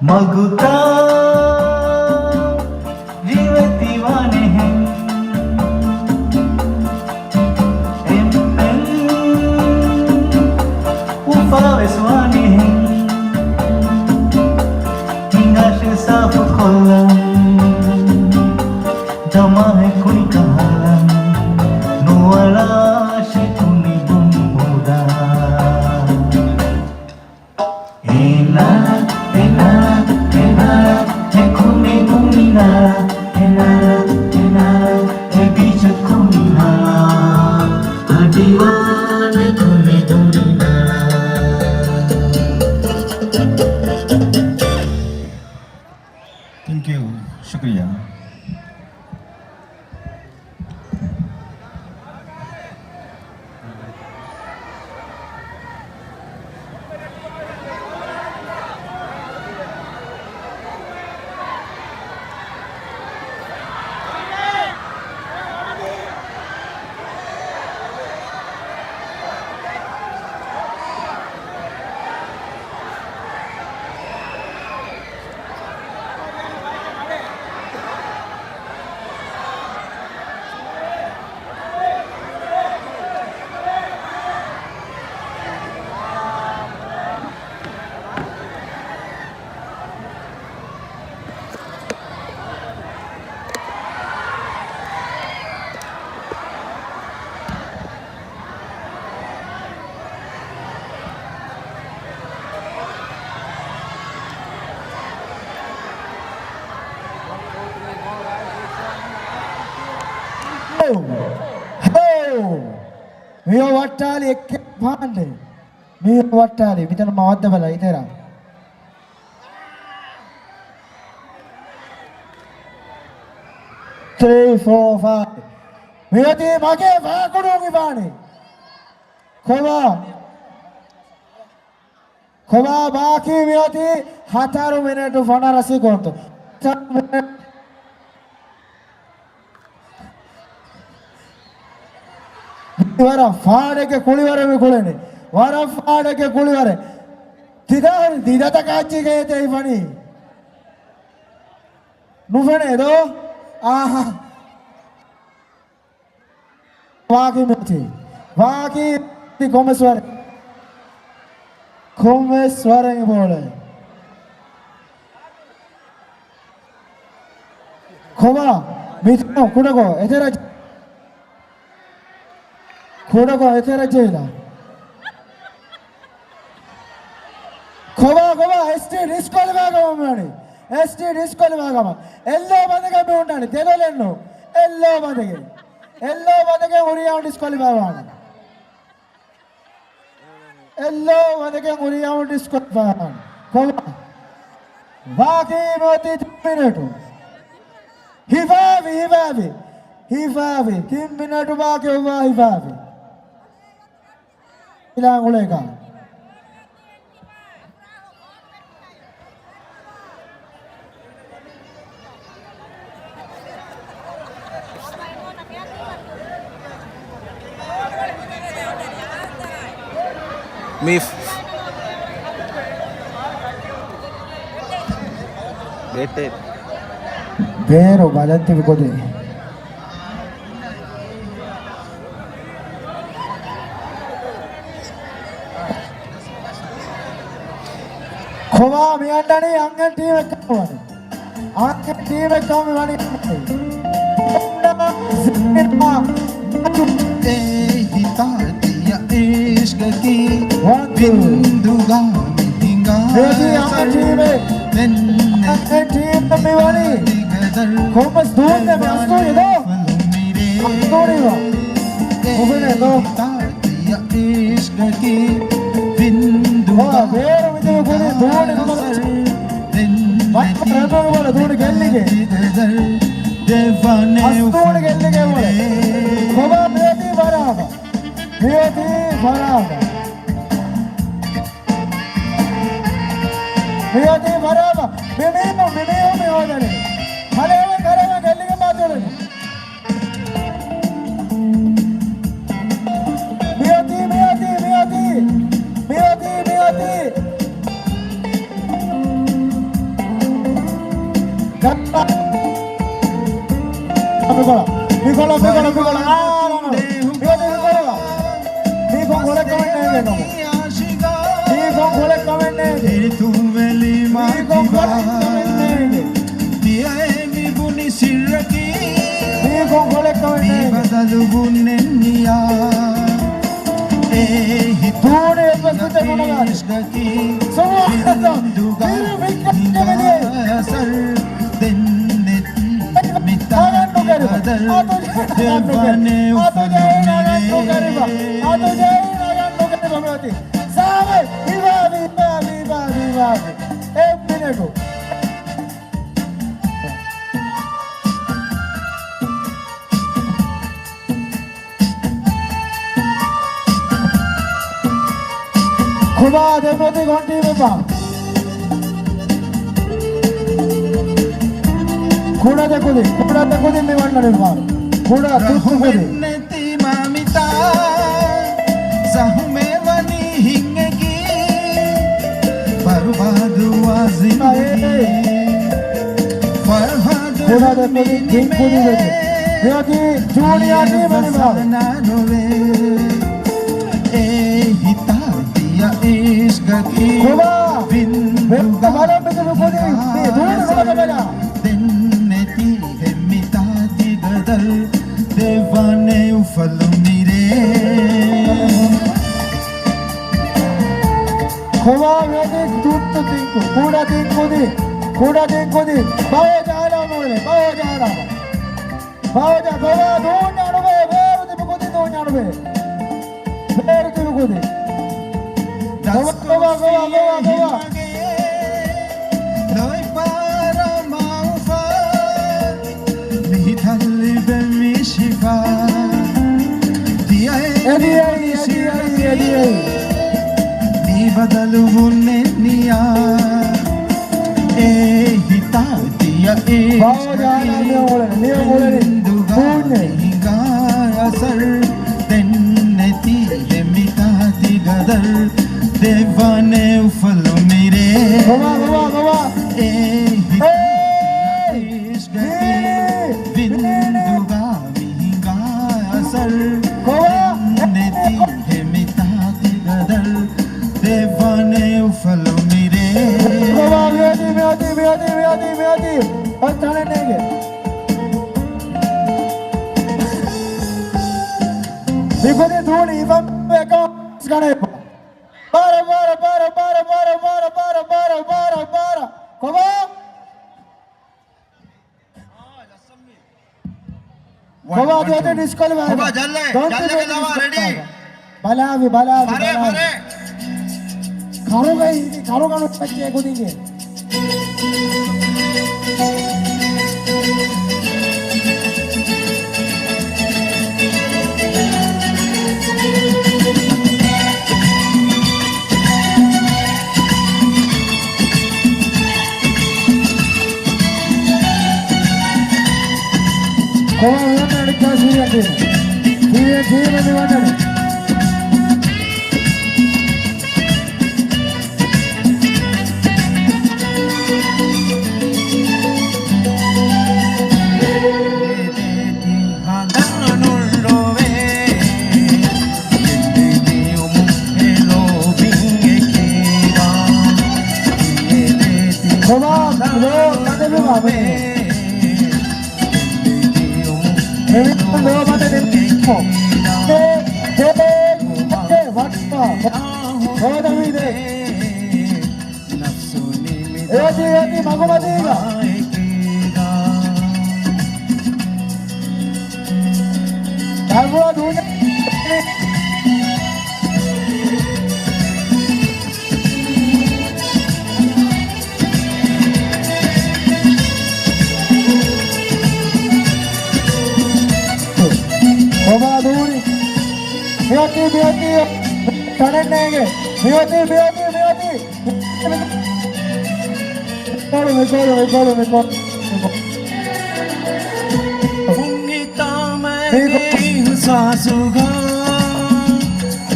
मगुता जीवती वाने हैं उफावे स्वाने हैं हिंगाशे साफ खोलन जमा है कोई कहालन नोवाला Shakuni बुम्बुदा Thank you. Shukriya. Mio wattali ekke paande. Mio wattali mitana mawadda bala itera. Three, four, five. Mio ti mage vakudu paane. Koba baki mio ti hataru minute fana rasi konto. 7 minute वारा फाड़े के कुली वारे में कुले ने वारा फाड़े के कुली वारे दीदा तक आची गए थे इफानी नुफने दो आहा वाकी में थी वाकी थी कोमेश्वर के बोले खोबा मित्रों कुड़ा को इधर खोड़ा को ऐसे रचेगा खोबा एसटी डिस्को लगागा मम्मी एसटी डिस्को लगागा एल्लो बंदे में उठाने तेलो लेनो एल्लो बंदे उरिया डिस्को लगागा एल्लो बंदे उरिया डिस्को लगागा खोबा बाकी मोती 2 मिनट हिफावी 3 मिनट बाकी हुआ हिफावी इलांग उलेगा मिफ बेटे बेरो बालंती को दे खोबा मियांडानी अंगन टीम कमाने अंगन टीम कमाने इश्क की बिंदुगा हिंगा अंगन टीम कमाने खोबस दूर ने मस्तो ये दो नहीं हुआ उन्हें दो इश्क की बिंदुगा बेरो मुझे कोई दूर नहीं भाई प्रभु बोले दूर खेलने के दूर खेलने के बोले खोबा बेटी बराबर මියති බරම මෙමෙම මෙෝදනේ හලේව කරම ගෙල්ලිගේ මාතොලනේ Nicola. खुदा देवती घंटी में पा खुदा देखो दे मैं वाला रे मार खुदा तू दे नती मामिता सहमे वनी हिंगगी बर्बाद हुआ जिंदगी फरहाद खुदा देखो दे दिन खुदी दे यादी दुनिया की बनी मार नानोवे ए हिता दिया इश्क की खुदा बेटा वाला में तो खुदी दूर से लगा देवाने उफलो नीरे खोवा वेदे दूत तो देखो कूड़ा देखो दे बाओ जा रहा मोले बाओ जा खोवा दो न्याणवे वेर ते को दे दो न्याणवे वेर ते को दे खोवा लोई पारा माउफा मिथल बेमी शिफा दिया नी बदलू ने निया ए हिता दिया ए बाओ जा रहा ने मोले दुगा हिंगा असर तेन्नेती मिता ती गदर देवाने उफलो नीरे खोवा ए इश्क की बिंदुगा विहिंगा असर तेन्नेती मिता ती गदर देवाने उफलो नीरे खोवा मेदी और थाने नहीं गए देखो दे धोनी बम पे कौन गाने बार खोवा जो ते डिस्कॉल में खोवा जल्ले के लावा रेडी बाला फरे खारो का बच्चे को देंगे खोवा वाटर क्या धीरे वाटर खोवा लो काटे भी बाबे लो बाटे देखो वाटा खोवा दमी दे एदी मगो मदीगा वो दूध खोवा दूरी मियोती कनेक्ट नहीं है मियोती ಸಾಸುಗ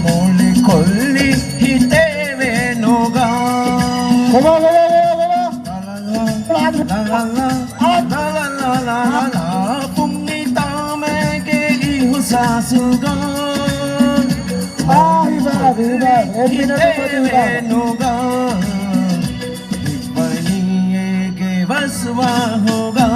ಮೋಳಿ ಕೊಲ್ಲಿ ಹಿತೇವೇನುಗ ಪುಂಗಿ ತಾಮೆಗೆ ಇಹು ಸಾಸುಗ ಹಿತೇವೇನುಗ ಬನಿಯೇಗೆ ವಸುವಾ ಹೋಗಾ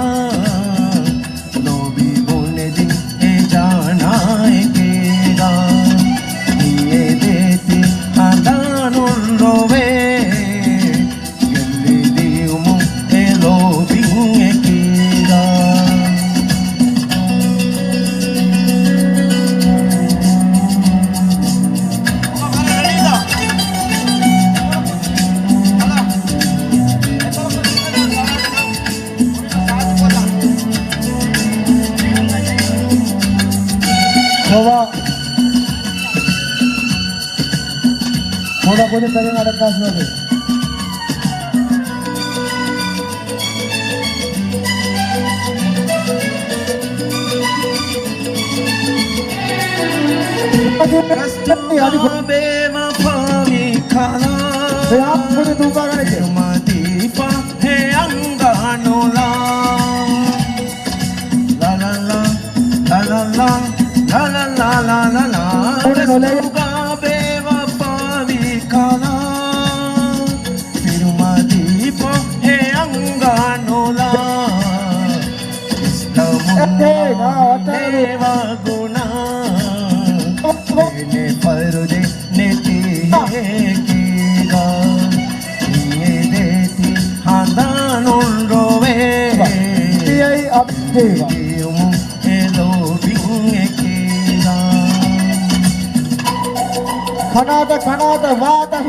थोड़ा कुछ करेंगे अड़क काश में भी बेवफाई खाना आप मुझे दूसरा गाने के मदीफा है अंगानोला ला ला ला ला ला ला ला ला ला ला ला ला बेवफाई खाना फिर मदीफा है अंगानोला देवा गुना ने फरुदे नेती कीगा ये देती हादानुल रोवे ये अब देवा युमु एलो बिंगे कीगा खनाता वाता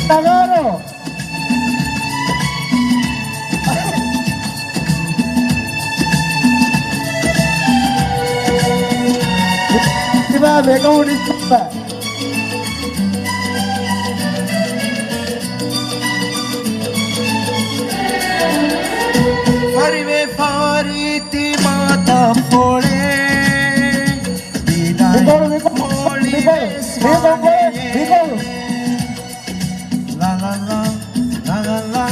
Tagaro. Tiba bego di sana. फरिवे फारीती माता फोड़े दीदाई मोली स्वाने ला ला ला ला ला ला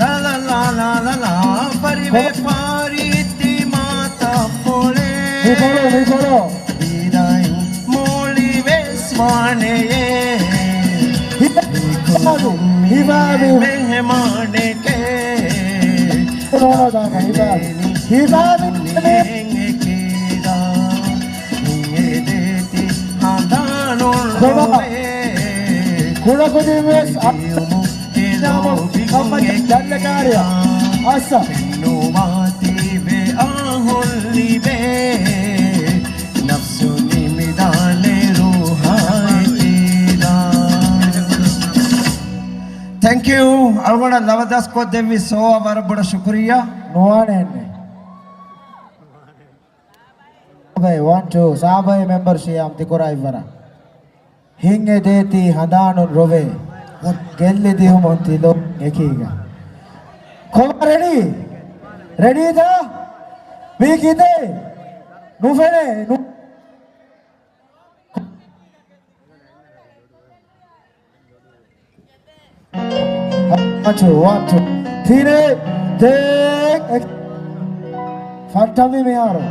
ला ला ला ला ला ला फरिवे फारीती माता फोड़े दीदाई मोली स्वाने मेहमान के Kula kudimes siamo kampanye dalle karya asa no mative ahullibe nafsu nimidane ruhaitila. Thank you. Alwana Lavadas ko devi so avara bada shukriya. noanenne bhai want to sabai member shiyam tikora ivara hinge deti hadanu rove gelli dihu monti lo ekiga Koma ready da bigide nu fene nu one two three take fantami me aro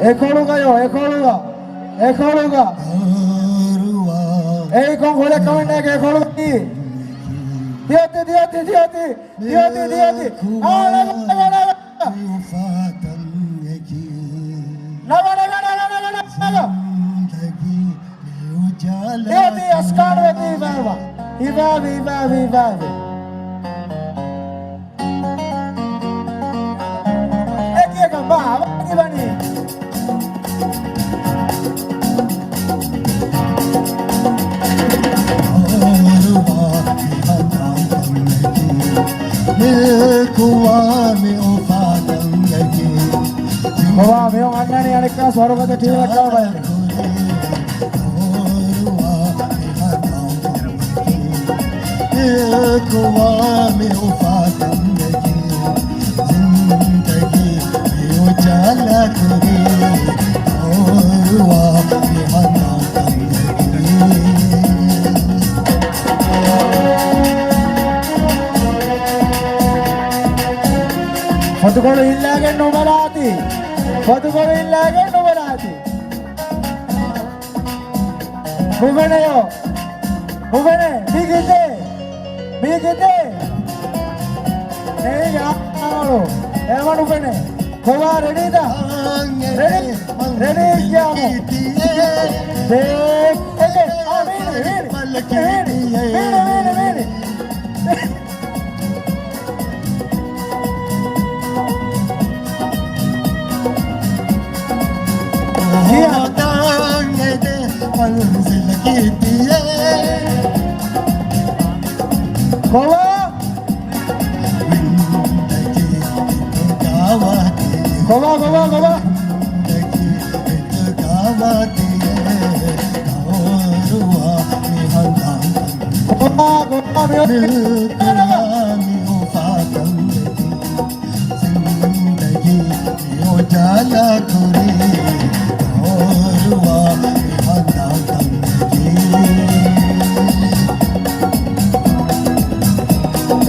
ekoluga ei con gole kamne ke ekoluga di diati ala diati askan veti ivavi eki ka ba bani Kowa meong annani anikka swarogata team ekka bayani. Fotokolo illage nubalati. Fotokolo illage nubalati. Muvene yo. Muvene bigite. Bigite. Hey ya alo. Ema muvene. Kowa ready da. Ready. Ready jamo. Dek. Vini. Kowa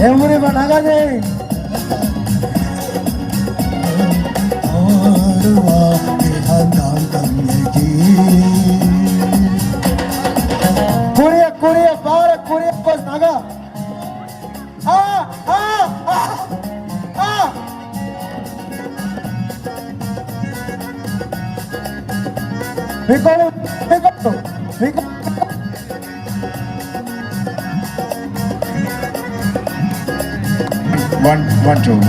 everyone again. Korea, power Korea was naga. Because. 1, 2, 1.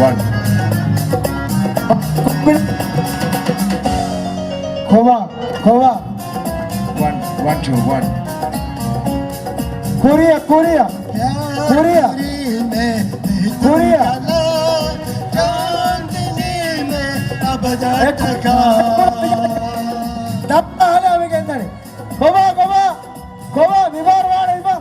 Kowa. 1, 2, 1. Korea. Tappa hala weekendani. Kowa vivarwane iba.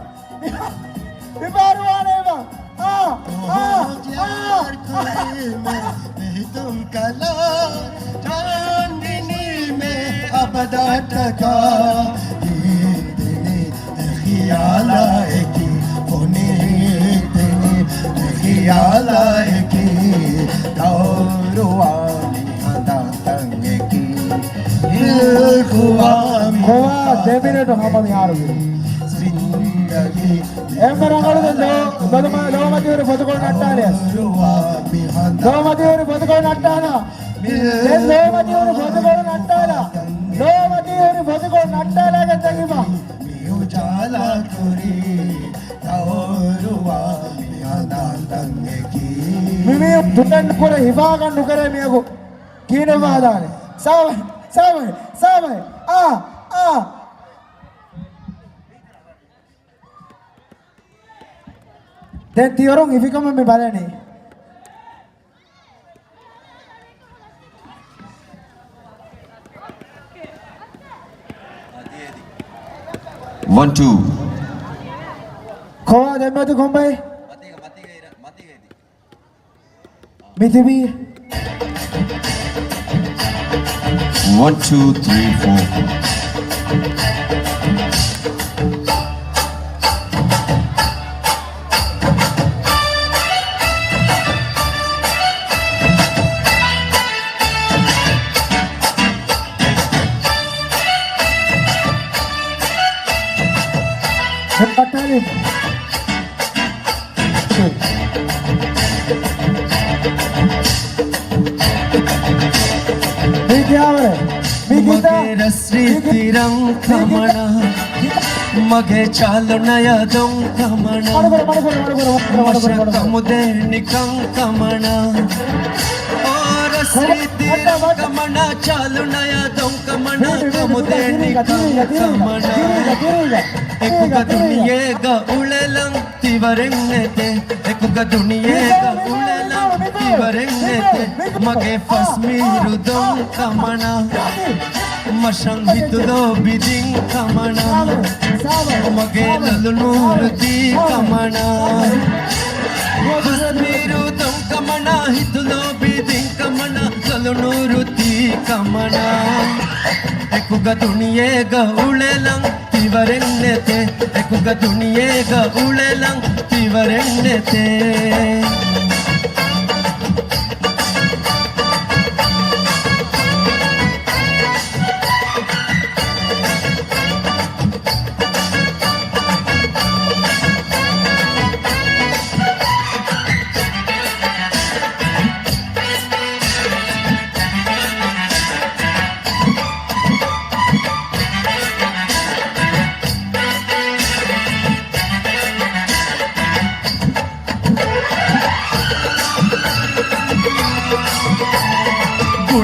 Kowa definitely hamani harugi. Embarangadu Lomatiuri Fotokolo Nattalias. Lomatiuri Fotokolo Nattala. Lomatiuri Fotokolo Nattala. Lomatiuri Fotokolo Nattala gantagiba. Mimi dutan kore hibagan nukare miyago. Kine badane. Sabe. Then Tiorong, if you come and be balani. One, two. Kowa demma tu kombai. Mitibi. 1, 2, 3, 4. Patalin. Mage chalo naya dong kamana kamude nikang kamana और श्रीतिरं kamana chalo naya dong kamana kamude nikang kamana ekuga duniye ga ulelang tivarengete ekuga duniye ga ulelang tivarennete mage fasmiru don kamana mashang hitulo bidin kamana mage lalunuru di kamana fasmiru don kamana hitulo bidin kamana lalunuru di kamana ekuga duniyega ulelang tivarennete ekuga duniyega ulelang tivarennete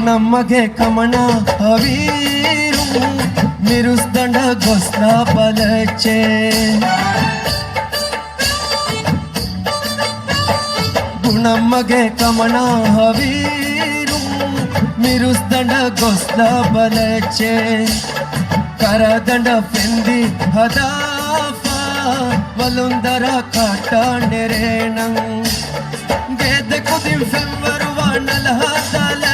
ನಮಗೆ ಕಮನ ಹವೀರು ಮಿರುಸ್ದಂಡ ಗೊಸ್ಲ ಬಲಚೆ ಗುಣಮ್ಮಗೆ ಕಮನ ಹವೀರು ಮಿರುಸ್ದಂಡ ಗೊಸ್ಲ ಬಲಚೆ ಕರದಂಡ ಫೆಂದಿ ಹದಾಫ ವಲುಂದರ ಕಾಟ ನೆರೇಣಂ ಗೆದ್ದ ಕುದಿಂ ಫೆಂವರುವ ನಲಹದಲ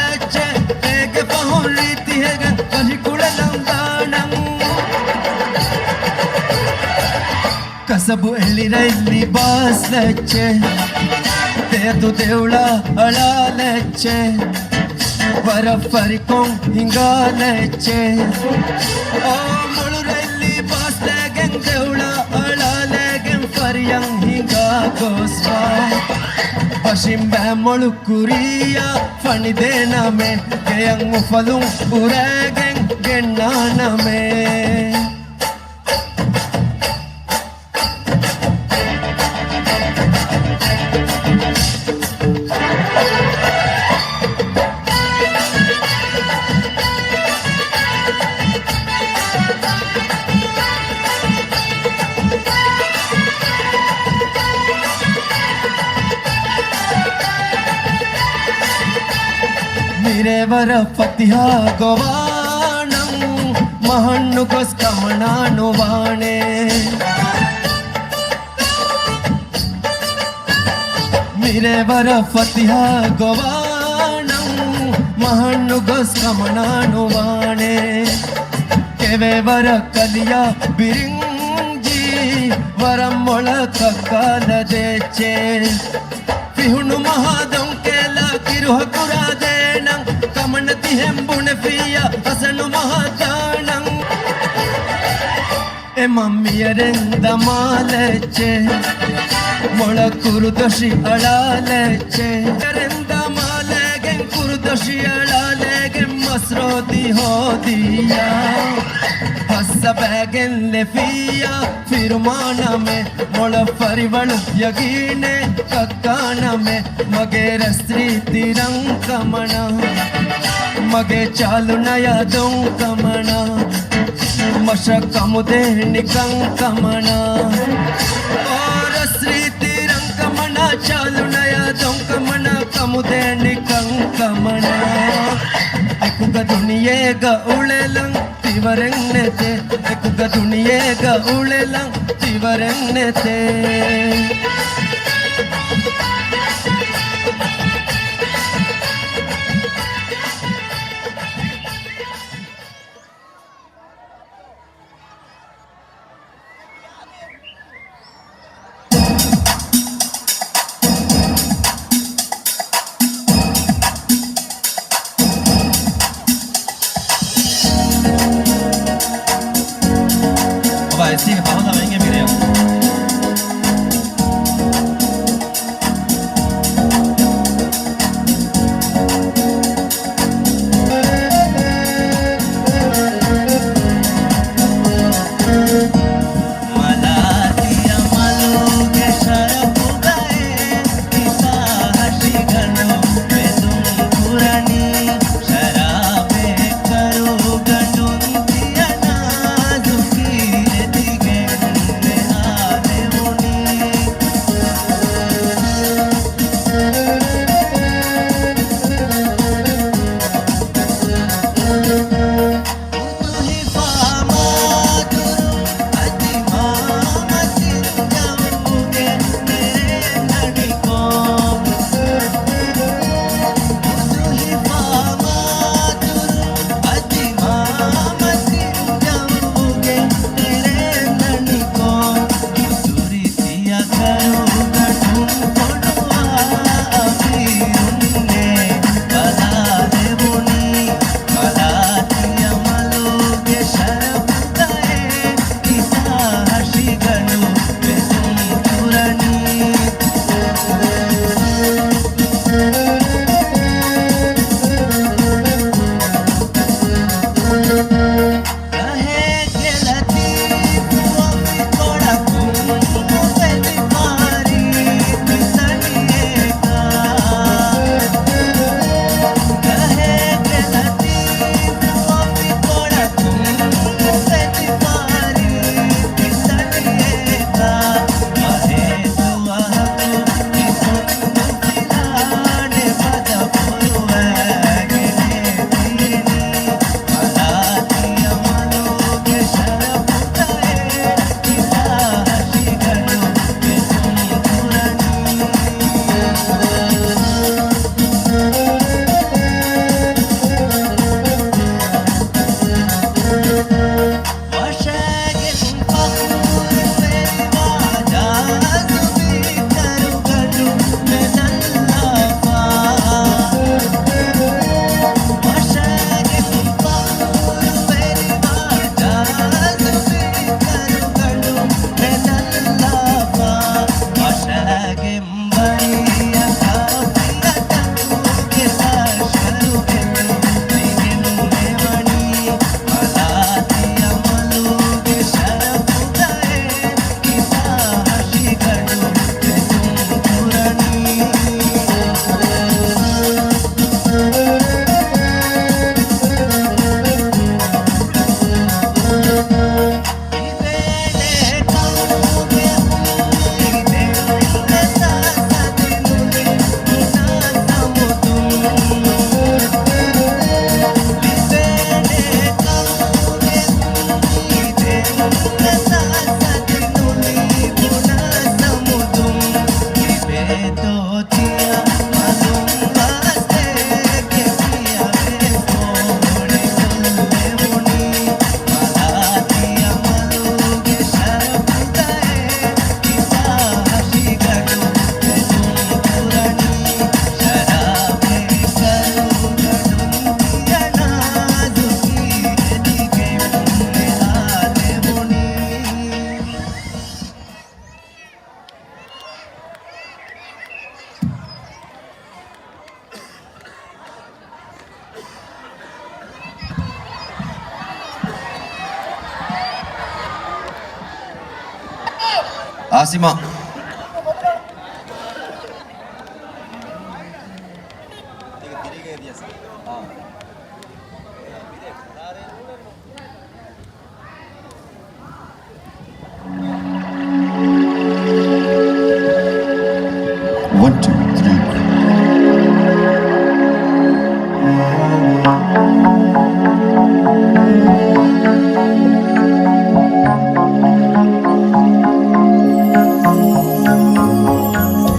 ಕಸಬು ಎಳಿರೈಲಿ ಬಾಸ್ಲಚ್ಚೆ ತೇದು ದೇವಳ ಅಳಾಲೆಚ್ಚೆ ವರ ಫರಿಕೊಂ ಹಿಂಗಾಲೆಚ್ಚೆ ಓ ಮುಳುರೈಲಿ ಬಾಸ್ಲೆಗೆಂ ದೇವಳ ಅಳಾಲೆಗೆಂ ಫರಿಯಂ ಹಿಂಗಾಗೋಸ್ವಾ ಪಶಿಂಬೆ ಮೊಳುಕುರಿಯ ಫಣಿದೇನಮೆ ಗೆಯಂ ಉಫಲುಂ ಉರೆಗೆಂ ಗೆಣ್ಣಾನಮೆ ಮಿರೆವರ ಫತಿಹ ಗೋವಾಣಂ ಮಹಣ್ಣು ಗೊಸ್ ಕಮಣಾನು ವಾಣೆ ಮಿರೆವರ ಫತಿಹ ಗೋವಾಣಂ ಮಹಣ್ಣು ಗೊಸ್ ಕಮಣಾನು ವಾಣೆ ಕೆವೆವರ ಕಲಿಯ ಬಿರಿಂಜಿ ವರಂ ಮೊಳಕ ಕಾಲದೆಚ್ಚೆ ಫಿಹುಣು ಮಹಾದಂ ಕೇಲ ಕಿರುಹ ಕುರಾದೆ ಕಮಣತಿ ಹೆಂಬುಣ ಪ್ರಿಯ ಹಸನು ಮಹಾದಾಣಂ A ಮಮ್ಮಿಯರೆಂದ ಮಾಲೆಚ್ಚೆ ಮೊಳ ಕುರುದಶಿ ಅಳಾಲೆಚ್ಚೆ ರೆಂದ ಮಾಲೆಗೆ ಕುರುದಶಿ ಅಳಾಲೆಗೆ ಮಸ್ರೋದಿ ಹೋದಿಯ ಹಸ್ಸ ಬ್ಯಾಗೆಲ್ಲೆ ಫಿಯ ಫಿರುಮಾನಮೆ ಮೊಳ ಫರಿವಳು ಯಗೀನೆ ಕಕ್ಕಾನಮೆ ಮಗೆ ರಸ್ತ್ರಿ ತಿರಂಕಮಣ ಮಗೆ ಚಾಲು ನಯ ದೊಂಕಮಣ ಮಶ ಕಮುದೆ ನಿಕಂಕಮಣ ರಸ್ತ್ರಿ ತಿರಂಕಮಣ ಚಾಲು ನಯ ದೊಂಕಮಣ ಕಮುದೆ ನಿಕಂಕಮಣ ಎಕುಗ ದುನಿಯೇಗ ಉಳೆಲಂ ತಿವರೆನ್ನತೆ ಎಕುಗ ದುನಿಯೇಗ ಉಳೆಲಂ ತಿವರೆನ್ನತೆ ऐसी बहुत आएंगे मेरे यहाँ Asima. One, two.